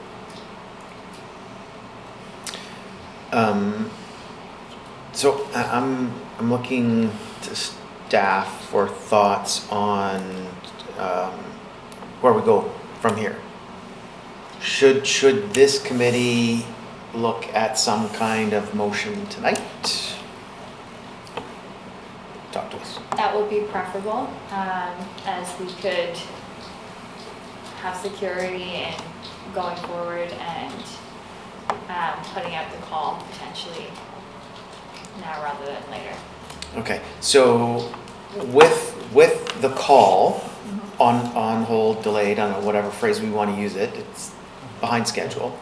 So I'm looking to staff for thoughts on where we go from here. Should this committee look at some kind of motion tonight? Talk to us. That would be preferable, as we could have security and going forward and putting out the call potentially now rather than later. Okay, so with the call on hold, delayed, I don't know, whatever phrase we want to use it, it's behind schedule.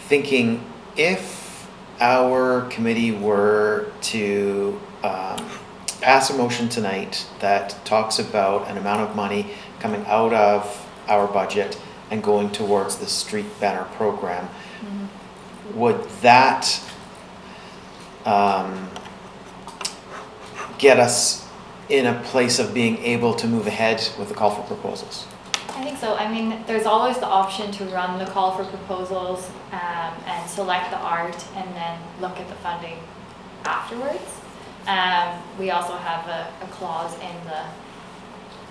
Thinking if our committee were to pass a motion tonight that talks about an amount of money coming out of our budget and going towards the street banner program, would that get us in a place of being able to move ahead with the call for proposals? I think so. I mean, there's always the option to run the call for proposals and select the art and then look at the funding afterwards. We also have a clause in the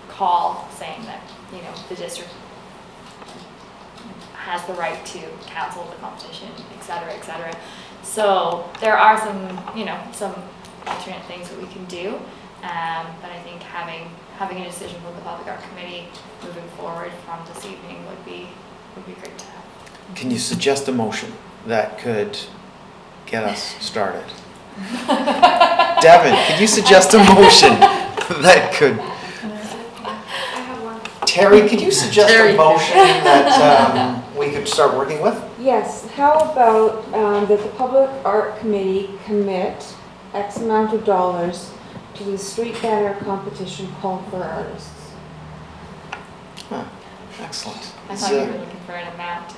call saying that, you know, the district has the right to cancel the competition, et cetera, et cetera. So there are some, you know, some alternate things that we can do. But I think having a decision from the Public Art Committee moving forward from this evening would be great to have. Can you suggest a motion that could get us started? Devin, can you suggest a motion that could? I have one. Terry, could you suggest a motion that we could start working with? Yes, how about that the Public Art Committee commit X amount of dollars to the street banner competition call for artists? Huh, excellent. I Is thought you there- were looking for an amount.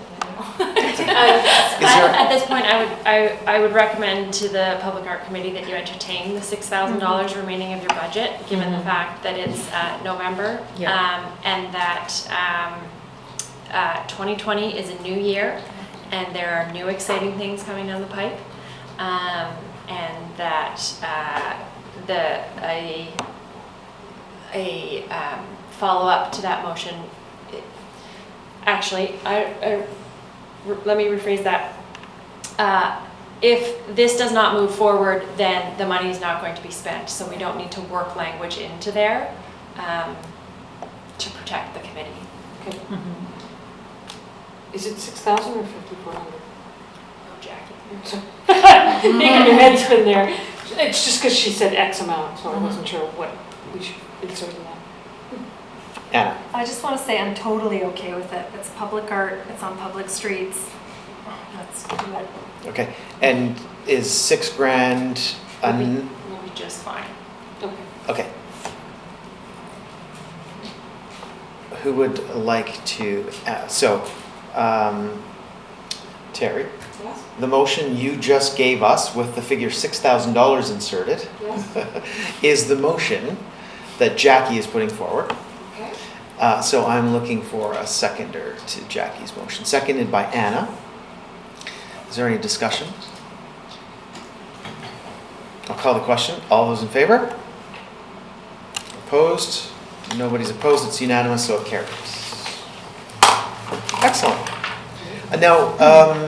Is there- At this point, I would recommend to the Public Art Committee that you entertain the $6,000 remaining of your budget, given the fact that it's November. Yeah. And that 2020 is a new year, and there are new exciting things coming down the pipe. And that a follow-up to that motion, actually, let me rephrase that. If this does not move forward, then the money is not going to be spent, so we don't need to work language into there to protect the committee. Okay. Mhm. Is it 6,000 or 5,400? Oh, Jackie. Making your head spin there. It's just because she said X amount, so I wasn't sure what we should insert in that. Anna? I just want to say I'm totally okay with it. It's public art, it's on public streets. Let's do it. Okay, and is $6,000 We'll be just fine. Okay. okay. Who would like to, Terry? Yes. The motion you just gave us with the figure $6,000 inserted Yes. is the motion that Jackie is putting forward. Okay. So I'm looking for a seconder to Jackie's motion, seconded by Anna. Is there any discussion? I'll call the question. All those in favor? Opposed? Nobody's opposed. It's unanimous, so it carries. Excellent. Now,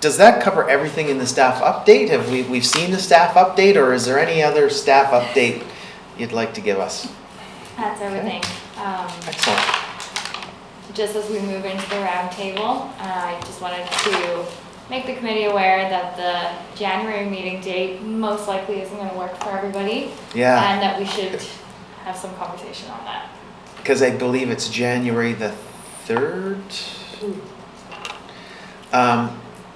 does that cover everything in the staff update? Have we've seen the staff update, or is there any other staff update you'd like to give us? That's everything. Excellent. Just as we move into the roundtable, I just wanted to make the committee aware that the January meeting date most likely isn't going to work for everybody. Yeah. And that we should have some conversation on that. Because I believe it's January the 3rd.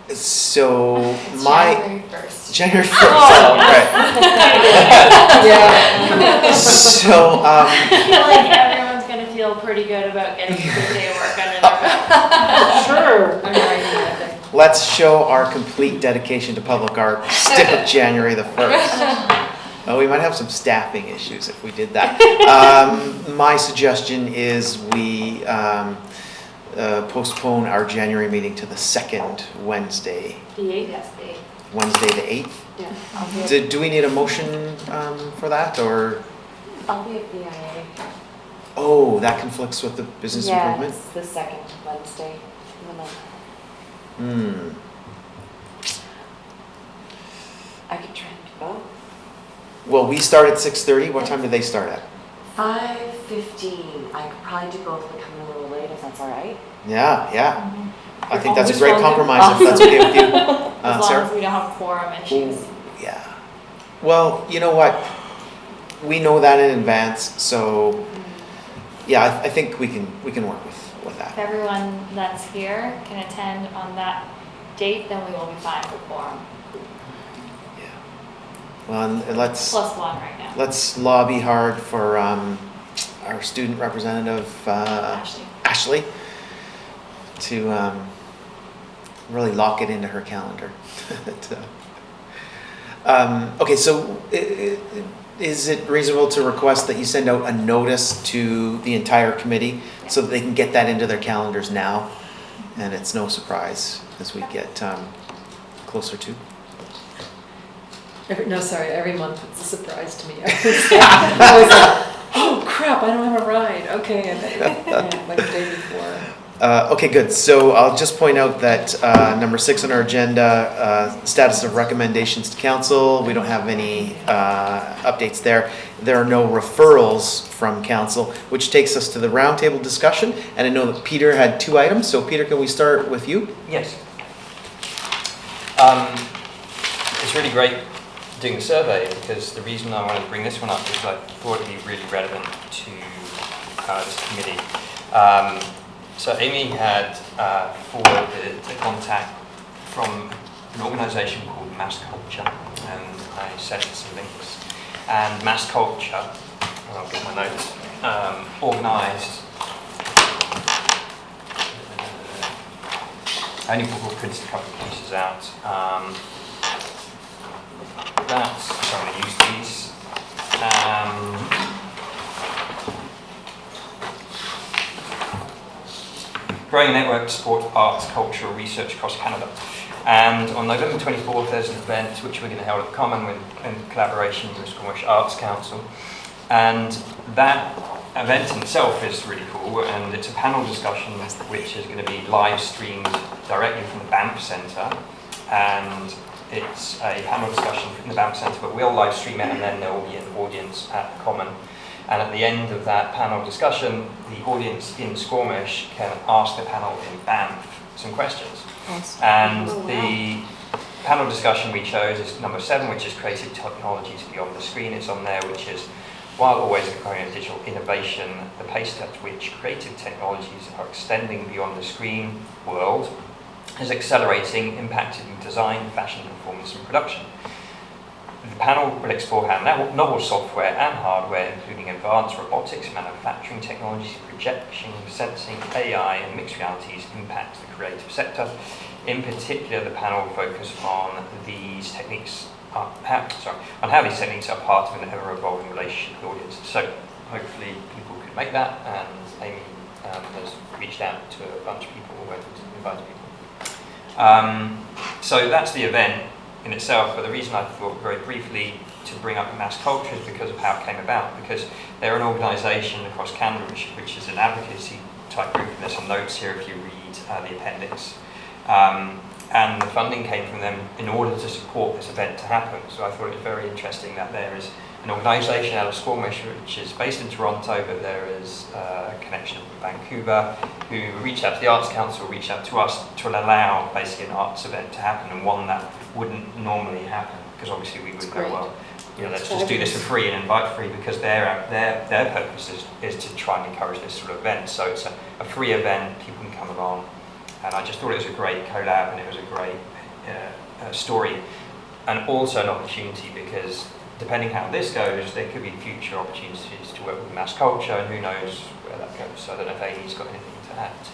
So It's my January 1st. January 1st. Oh, right. Yeah. So I feel like everyone's going to feel pretty good about getting a good day of work under their belt. Sure. I'm writing that down. let's show our complete dedication to public art. Stick with January the 1st. Oh, we might have some staffing issues if we did that. My suggestion is we postpone our January meeting to the second Wednesday, The 8th? Yes, they. Wednesday the 8th. Yeah. Do we need a motion for that, or? I'll be at BIA. Oh, that conflicts with the business Yeah, improvement? it's the second Wednesday in the month. Hmm. I could try and do both. Well, we start at 6:30. What time do they start at? 5:15. I could probably do both, but come a little late if that's all right. Yeah, yeah. I think that's a Always great welcome. compromise if that's okay with you. As long Sarah? as we don't have quorum issues. Ooh, yeah. Well, you know what? We know that in advance, so yeah, I think we can work with If that. everyone that's here can attend on that date, then we will be fine for quorum. Yeah. Well, and let's Plus one right now. let's lobby hard for our student representative Ashley. Ashley to really lock it into her calendar. Okay, so is it reasonable to request that you send out a notice to the entire committee so that they can get that into their calendars now? And it's no surprise as we get closer to. Every month it's a surprise to me. I was like, oh crap, I don't have a ride. Okay, and then, like the day before. Okay, good. So I'll just point out that number 6 on our agenda, status of recommendations to council. We don't have any updates there. There are no referrals from council, which takes us to the roundtable discussion. And I know that Peter had 2 items. So Peter, can we start with you? Yes. It's really great doing the survey because the reason I wanted to bring this one up is I thought it'd be really relevant to this committee. So Amy had forwarded a contact from an organisation called Mass Culture, and I sent her some links. And Mass Culture, and I'll get my notes, organised only printed a couple of pieces out. That's, so I'm going to use these. Growing a network to support arts, cultural research across Canada. And on November 24th, there's an event which we're going to hold at Common in collaboration with the Squamish Arts Council. And that event in itself is really cool, and it's a panel discussion which is going to be live streamed directly from the Banff Centre. And it's a panel discussion from the Banff Centre, but we'll live stream it, and then there will be an audience at the Common. And at the end of that panel discussion, the audience in Squamish can ask the panel in Banff some questions. Awesome. And the panel discussion we chose is number 7, which is creative technologies beyond the screen. It's on there, which is, while always acquiring digital innovation, the pace at which creative technologies are extending beyond the screen world is accelerating, impacting design, fashion, performance and production. The panel will explore how novel software and hardware, including advanced robotics, manufacturing technologies, projection, sensing, AI and mixed realities impact the creative sector. In particular, the panel will focus on these techniques, on how these techniques are part of an ever-evolving relationship with audiences. So hopefully people could make that, and Amy has reached out to a bunch of people, or invited people. So that's the event in itself, but the reason I thought very briefly to bring up mass culture is because of how it came about, because they're an organisation across Canada which is an advocacy type group, and there's some notes here if you read the appendix. And the funding came from them in order to support this event to happen. So I thought it was very interesting that there is an organisation out of Squamish which is based in Toronto, but there is a connection with Vancouver, who reached out to the Arts Council, reached out to us to allow basically an arts event to happen, and one that wouldn't normally happen, because obviously we would go, well, you know, let's just do this for free and invite free, because their purpose is to try and encourage this sort of event. So it's a free event, people can come along, and I just thought it was a great collab, and it was a great story, and also an opportunity, because depending how this goes, there could be future opportunities to work with mass culture, and who knows where that goes. So I don't know if Amy's got anything to add to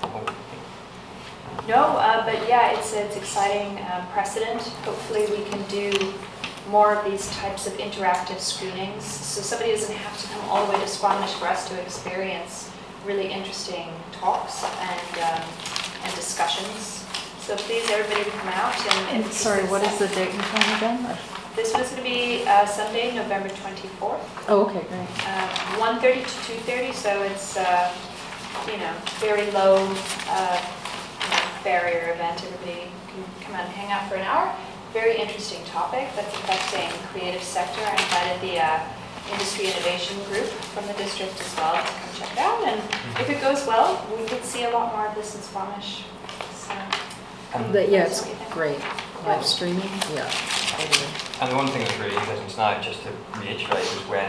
the whole thing. No, but yeah, it's exciting precedent. Hopefully we can do more of these types of interactive screenings, so somebody doesn't have to come all the way to Squamish for us to experience really interesting talks and discussions. So please, everybody come out. And Sorry, what is the date and time again? This was going to be Sunday, November 24th. Oh, okay, great. 1:30 to 2:30, so it's very low barrier event. Everybody can come out and hang out for an hour. Very interesting topic that's affecting the creative sector. I invited the Industry Innovation Group from the district as well to come check it out. And if it goes well, we could see a lot more of this in Squamish. So, Yeah, it's great. Live streaming, yeah. Totally. And the one thing that's really interesting tonight, just to reiterate, is when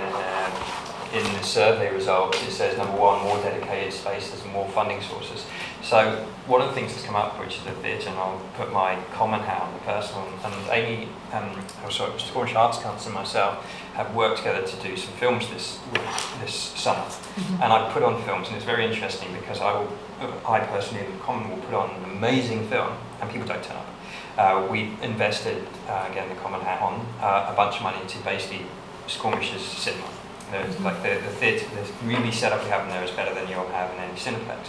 in the survey results it says number 1, more dedicated spaces and more funding sources. So one of the things that's come up, which is a bit, and I'll put my common hat on the personal, and Amy, Squamish Arts Council and myself have worked together to do some films this summer. Mm-hmm. And I've put on films, and it's very interesting because I personally, in common, will put on an amazing film, and people don't turn up. We invested, again, the common hat on, a bunch of money to basically Squamish's cinema. Like the theatre, the movie setup we have in there is better than you'll have in any Cineplex.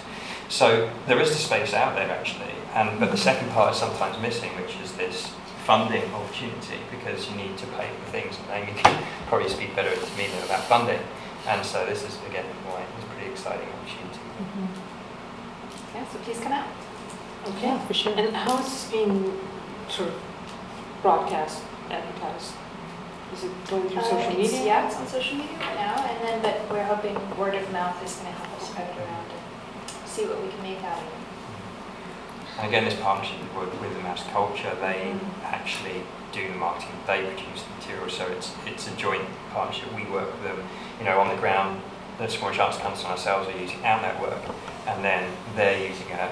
So there is the space out there actually, but the second part is sometimes missing, which is this funding opportunity, because you need to pay for things, and Amy can probably speak better to me than about funding. And so this is, again, why it's a pretty exciting opportunity. Yeah, so please come out. Okay, Yeah, for sure. And how is this being sort of broadcast, advertised? Is it going through social media? Yeah, it's on social media right now, but we're hoping word of mouth is going to help us spread it around and see what we can make out of it. And again, this partnership with the Mass Culture, they actually do the marketing, they produce the material, so it's a joint partnership. We work with them, on the ground. The Squamish Arts Council and ourselves are using our network, and then they're using a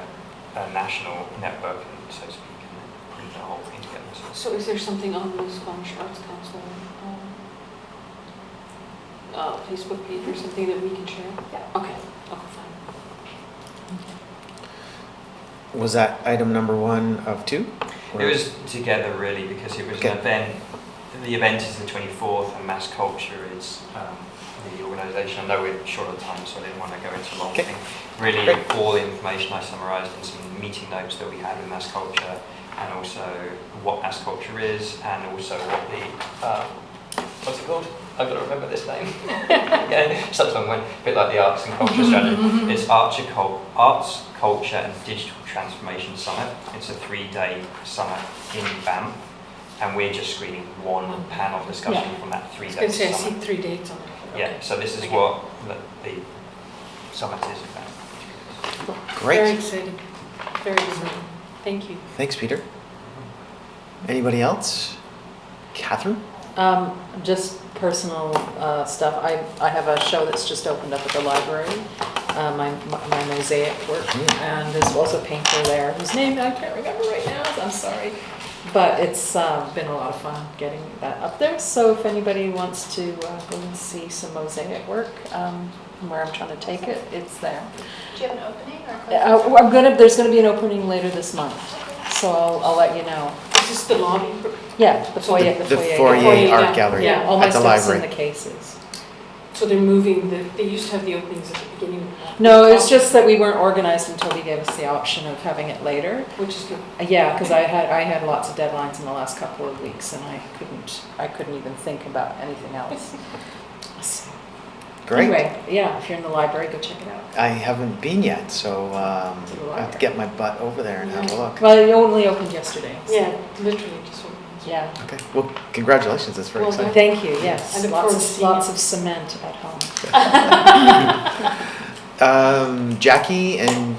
national network, so to speak, and bring the whole thing together. So is there something on the Squamish Arts Council Facebook page or something that we can share? Yeah. Okay, fine. was that item number 1 of 2? It was together really because it was Okay. an event. The event is the 24th and Mass Culture is the organisation. I know we're short on time, so I didn't want to go into a long Okay. thing. Really, Great. all the information I summarised in some meeting notes that we had with Mass Culture, and also what Mass Culture is, and also what the what's it called? I've got to remember this name. Yeah, such a long one. A bit like the Arts and Culture Strategy. It's Arts, Culture and Digital Transformation Summit. It's a 3-day summit in Banff, and we're just screening one panel discussion from that I was 3-day going to say, I see summit. 3 dates on it. Yeah, Okay. so this is Okay. what the summit is about. Great. Very exciting. Very exciting. Thank you. Thanks, Peter. Anybody else? Catherine? Just personal stuff. I have a show that's just opened up at the library, my mosaic work, and there's also a painter there whose name I can't remember right now, so I'm sorry. But it's been a lot of fun getting that up there. So if anybody wants to go and see some mosaic work, where I'm trying to take it, it's there. Do you have an opening or? There's gonna be an opening later this month, so I'll let you know. Is this the lobby? Yeah, the foyer. The foyer foyer, art yeah. gallery Yeah, all my at the stuff's in library. the cases. So they're moving, they used to have the openings at the beginning of the No, it's just that we weren't organized until they gave us the option of having it later. Which is good. Yeah, because I had lots of deadlines in the last couple of weeks, and I couldn't even think about anything else. So, Great. Anyway, yeah, if you're in the library, go check it out. I haven't been yet, so To the I have to library. get my butt over there and have a look. Well, it only opened yesterday. so- Yeah, literally just opened. Yeah. Okay. Well, congratulations. That's very Well exciting. Thank you. Yes. I look forward to seeing Lots it. of cement at home. Jackie and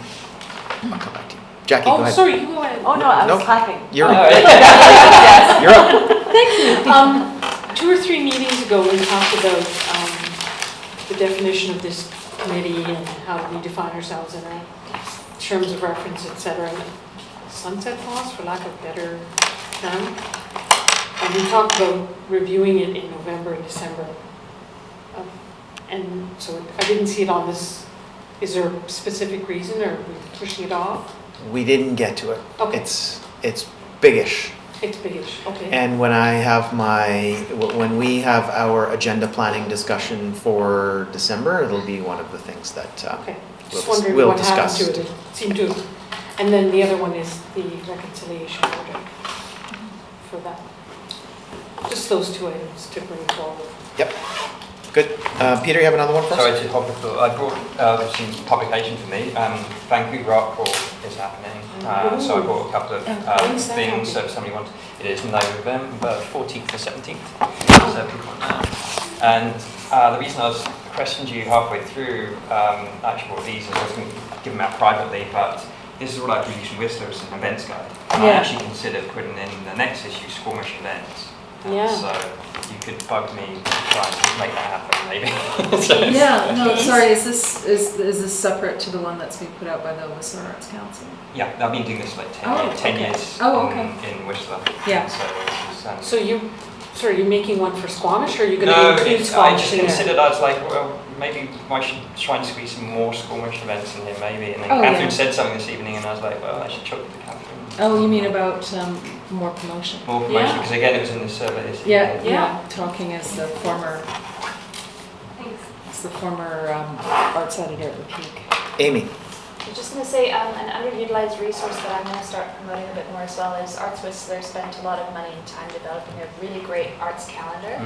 I'll come back to you. Jackie, go Oh, ahead. sorry, you go ahead. Oh, no, I was Nope. clapping. You're, Oh, Yes. you're up. Thank you. 2 or 3 meetings ago, we talked about the definition of this committee and how we define ourselves in our terms of reference, et cetera. And sunset clause, for lack of a better term. And we talked about reviewing it in November and December. And so I didn't see it on this. Is there a specific reason, or are we pushing it off? We didn't get to it. Okay. It's biggish. It's biggish, okay. And when when we have our agenda planning discussion for December, it'll be one of the things that Okay, we'll just wondering we'll what happened discuss. to it. It seemed to, and then the other one is the reconciliation order for that. Just those 2 items to bring forward. Yep. Good. Peter, you have another one for us? Sorry to hop the I brought some publication for me. Vancouver Art Crawl is happening. So I brought a couple of When's that things. So happening? if somebody wants, it is November 14th to 17th. So people know. And the reason I questioned you halfway through, actually brought these, is I was going to give them out privately, but this is what I produced from Whistler as an events guide. And I Yeah. actually considered putting in the next issue Squamish events. Yeah. So you could bug me to try and make that happen, maybe. So- Yeah, no, sorry, is this separate to the one that's being put out by the Whistler Arts Council? Yeah, I've been doing this like 10, Oh, 10 okay. years Oh, okay. in Whistler. Yeah. So, it's, So you're making one for Squamish, or are you going no, to include I Squamish just in there? considered, I was like, well, maybe I should try and squeeze some more Squamish events in here, maybe. And then Oh, Catherine yeah. said something this evening, and I was like, well, I should talk to Catherine. Oh, you mean about more promotion? More promotion, Yeah. because again, it was in the survey this Yeah, evening. yeah, talking as the former arts editor at the Peak. Amy. I was just going to say, an underutilized resource that I'm going to start promoting a bit more as well is Arts Whistler spent a lot of money and time developing a really great arts calendar,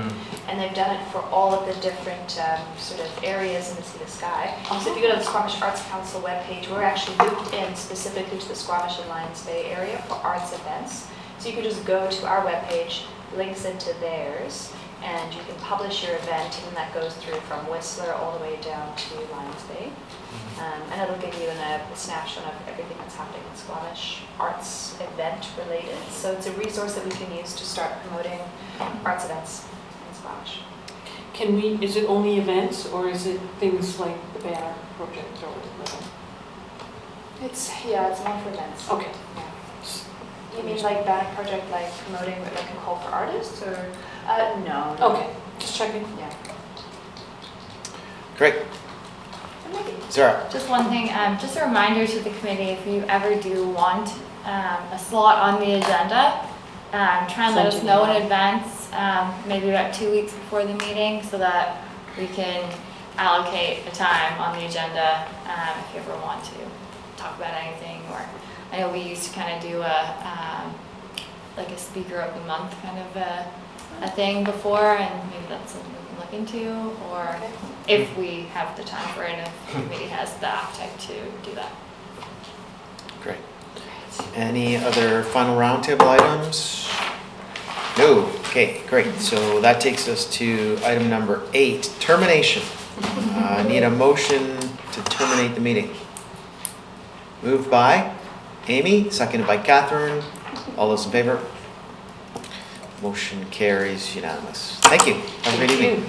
and they've done it for all of the different sort of areas in the Sea to Sky. So if you go to the Squamish Arts Council webpage, we're actually looped in specifically to the Squamish and Lions Bay area for arts events. So you can just go to our webpage, links into theirs, and you can publish your event, and that goes through from Whistler all the way down to Lions Bay. And it'll give you a snapshot of everything that's happening in Squamish, arts event related. So it's a resource that we can use to start promoting arts events in Squamish. Is it only events, or is it things like the banner project or whatever? It's more for events. Okay. You mean like banner project, like promoting like a call for artists, or? No. Okay, just checking. Yeah. Great. Zara? Just one thing, just a reminder to the committee, if you ever do want a slot on the agenda, try and let us know in advance, maybe about 2 weeks before the meeting, so that we can allocate a time on the agenda if you ever want to talk about anything. Or I know we used to kind of do like a speaker of the month kind of a thing before, and maybe that's something we can look into, or if we have the time for it, and if the committee has the appetite to do that. Great. Any other final roundtable items? No. Okay, great. So that takes us to item number 8, termination. Need a motion to terminate the meeting. Moved by Amy, seconded by Catherine. All those in favor? Motion carries unanimous. Thank you. Have a great evening.